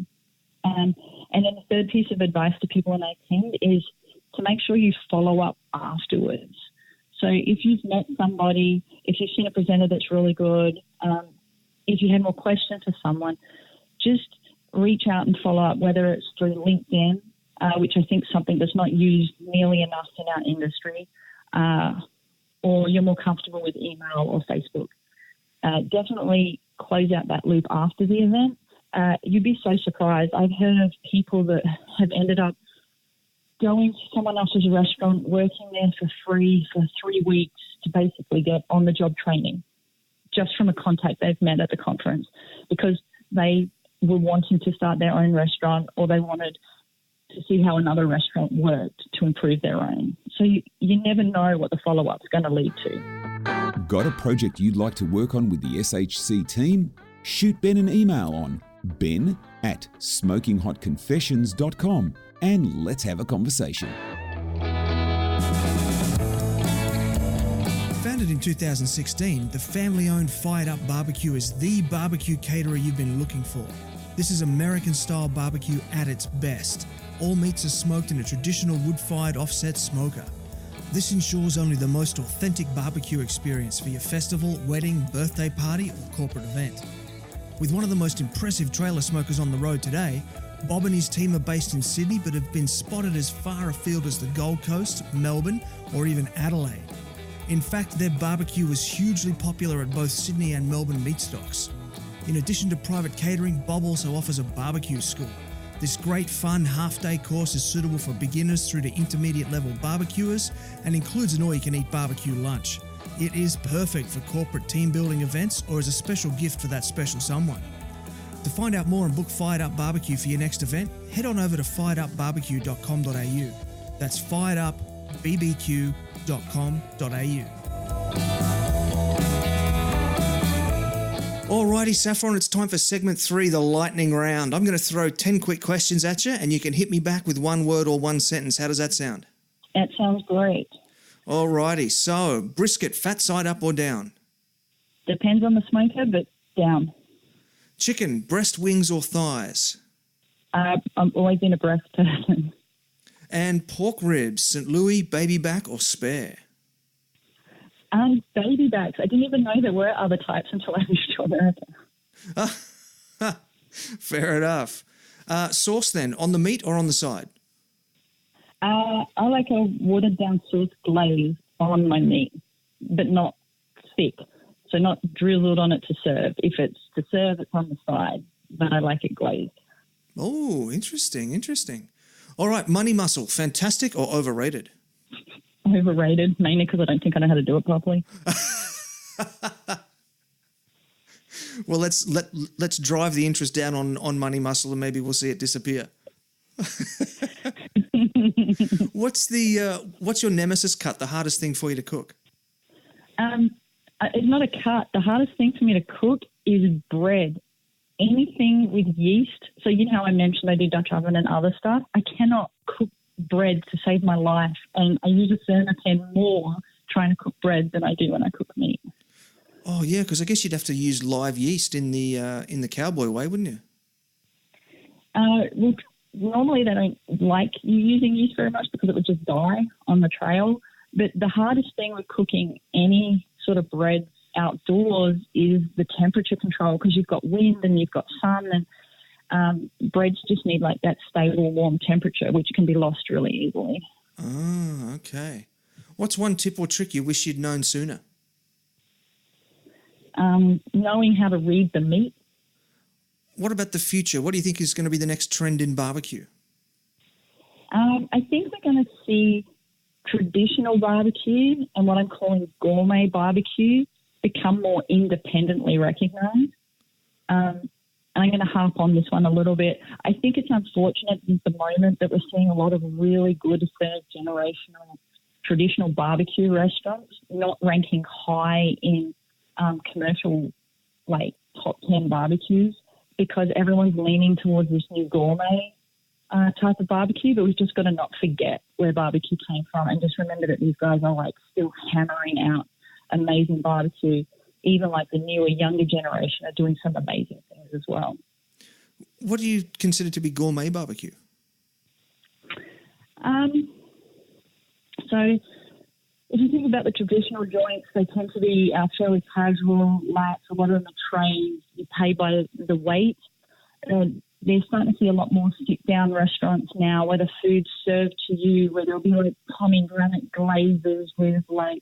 And then the third piece of advice to people when they attend is to make sure you follow up afterwards. So if you've met somebody, if you've seen a presenter that's really good, if you had more questions for someone, just reach out and follow up, whether it's through LinkedIn, which I think is something that's not used nearly enough in our industry, or you're more comfortable with email or Facebook. Definitely close out that loop after the event. You'd be so surprised. I've heard of people that have ended up going to someone else's restaurant, working there for free for 3 weeks to basically get on-the-job training just from a contact they've met at the conference, because they were wanting to start their own restaurant, or they wanted to see how another restaurant worked to improve their own. So you never know what the follow-up's going to lead to. Got a project you'd like to work on with the SHC team? Shoot Ben an email on ben@smokinghotconfessions.com and let's have a conversation. Founded in 2016, the family-owned Fired Up BBQ is the barbecue caterer you've been looking for. This is American-style barbecue at its best. All meats are smoked in a traditional wood-fired offset smoker. This ensures only the most authentic barbecue experience for your festival, wedding, birthday party, or corporate event. With one of the most impressive trailer smokers on the road today, Bob and his team are based in Sydney but have been spotted as far afield as the Gold Coast, Melbourne, or even Adelaide. In fact, their barbecue was hugely popular at both Sydney and Melbourne meat stocks. In addition to private catering, Bob also offers a barbecue school. This great fun half-day course is suitable for beginners through to intermediate level barbecuers and includes an all-you-can-eat barbecue lunch. It is perfect for corporate team building events or as a special gift for that special someone. To find out more and book Fired Up Barbecue for your next event, head on over to firedupbbq.com.au. That's firedupbbq.com.au. Alrighty, Saffron, it's time for segment 3, the lightning round. I'm going to throw 10 quick questions at you and you can hit me back with one word or one sentence. How does that sound? That sounds great. Alrighty, so brisket, fat side up or down? Depends on the smoker, but down. Chicken, breast, wings or thighs? I've always been a breast person. And pork ribs, St. Louis, baby back or spare? Baby backs. I didn't even know there were other types until I moved to America. Fair enough. Sauce then, on the meat or on the side? I like a watered down sauce glaze on my meat, but not thick. So not drizzled on it to serve. If it's to serve, it's on the side, but I like it glazed. Oh, interesting. All right, money muscle, fantastic or overrated? Overrated, mainly because I don't think I know how to do it properly. Well, let's drive the interest down on money muscle, and maybe we'll see it disappear. What's your nemesis cut? The hardest thing for you to cook? It's not a cut. The hardest thing for me to cook is bread. Anything with yeast. So you know how I mentioned I do Dutch oven and other stuff. I cannot cook bread to save my life, and I use a Thermopen more trying to cook bread than I do when I cook meat. Oh yeah, because I guess you'd have to use live yeast in the cowboy way, wouldn't you? Well, normally they don't like you using yeast very much because it would just die on the trail. But the hardest thing with cooking any sort of bread outdoors is the temperature control, because you've got wind and you've got sun, and breads just need like that stable, warm temperature, which can be lost really easily. Oh, okay. What's one tip or trick you wish you'd known sooner? Knowing how to read the meat. What about the future? What do you think is going to be the next trend in barbecue? I think we're going to see traditional barbecue and what I'm calling gourmet barbecue become more independently recognised. And I'm going to harp on this one a little bit. I think it's unfortunate at the moment that we're seeing a lot of really good third-generational traditional barbecue restaurants not ranking high in commercial, like, top 10 barbecues, because everyone's leaning towards this new gourmet type of barbecue. But we've just got to not forget where barbecue came from, and just remember that these guys are like still hammering out amazing barbecue. Even like the newer, younger generation are doing some amazing things as well. What do you consider to be gourmet barbecue? So if you think about the traditional joints, they tend to be fairly casual, lax. A lot of them are trays. You pay by the weight. They're starting to see a lot more sit-down restaurants now where the food's served to you, where there'll be like pomegranate glazes with like,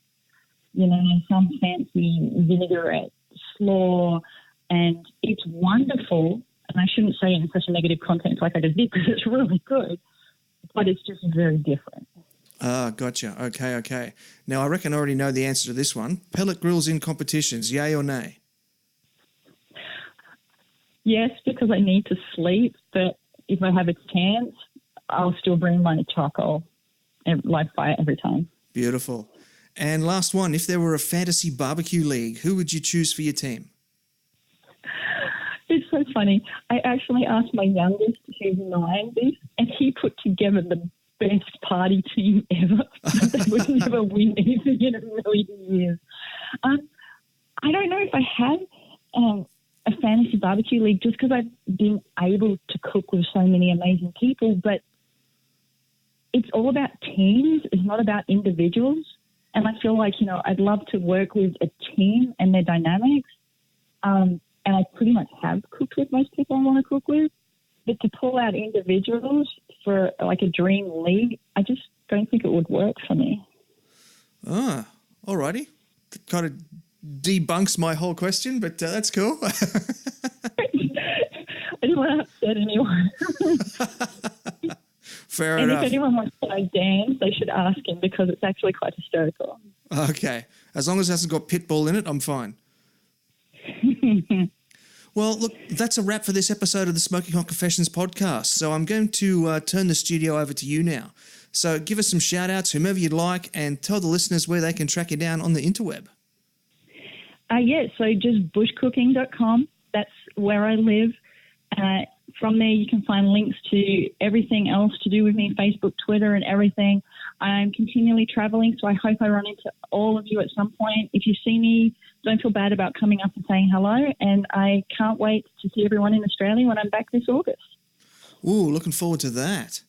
you know, some fancy vinaigrette slaw. And it's wonderful. And I shouldn't say it in such a negative context like I just did, because it's really good, but it's just very different. Ah, gotcha. Okay. Now, I reckon I already know the answer to this one. Pellet grills in competitions, yay or nay? Yes, because I need to sleep, but if I have a chance, I'll still bring my charcoal and live fire every time. Beautiful. And last one, if there were a fantasy barbecue league, who would you choose for your team? It's so funny. I actually asked my youngest, who's 9, this, and he put together the best party team ever. They would never win anything in a million years. I don't know if I have a fantasy barbecue league, just because I've been able to cook with so many amazing people, but it's all about teams. It's not about individuals. And I feel like, you know, I'd love to work with a team and their dynamics. And I pretty much have cooked with most people I want to cook with. But to pull out individuals for like a dream league, I just don't think it would work for me. Ah, alrighty. Kind of debunks my whole question, but that's cool. I didn't want to upset anyone. Fair and enough. If anyone wants to dance, they should ask him, because it's actually quite hysterical. Okay. As long as it hasn't got Pitbull in it, I'm fine. Well, look, that's a wrap for this episode of the Smoking Hot Confessions podcast. So I'm going to turn the studio over to you now. So give us some shout-outs, whomever you'd like, and tell the listeners where they can track you down on the interweb. So just bushcooking.com. That's where I live. From there, you can find links to everything else to do with me, Facebook, Twitter, and everything. I'm continually traveling, so I hope I run into all of you at some point. If you see me, don't feel bad about coming up and saying hello, and I can't wait to see everyone in Australia when I'm back this August. Ooh, looking forward to that.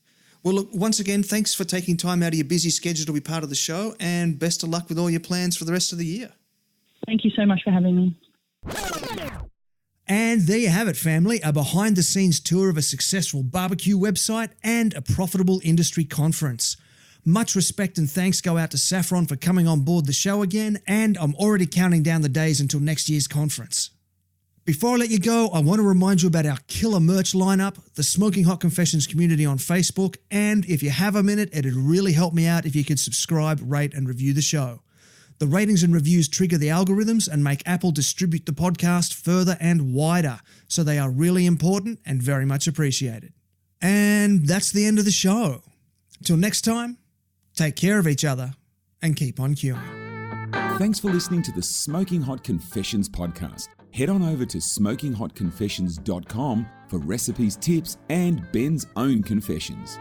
Well, look, once again, thanks for taking time out of your busy schedule to be part of the show, and best of luck with all your plans for the rest of the year. Thank you so much for having me. And there you have it, family, a behind-the-scenes tour of a successful barbecue website and a profitable industry conference. Much respect and thanks go out to Saffron for coming on board the show again, and I'm already counting down the days until next year's conference. Before I let you go, I want to remind you about our killer merch lineup, the Smoking Hot Confessions community on Facebook, and if you have a minute, it'd really help me out if you could subscribe, rate, and review the show. The ratings and reviews trigger the algorithms and make Apple distribute the podcast further and wider, so they are really important and very much appreciated. And that's the end of the show. Till next time, take care of each other and keep on queuing. Thanks for listening to the Smoking Hot Confessions podcast. Head on over to smokinghotconfessions.com for recipes, tips, and Ben's own confessions.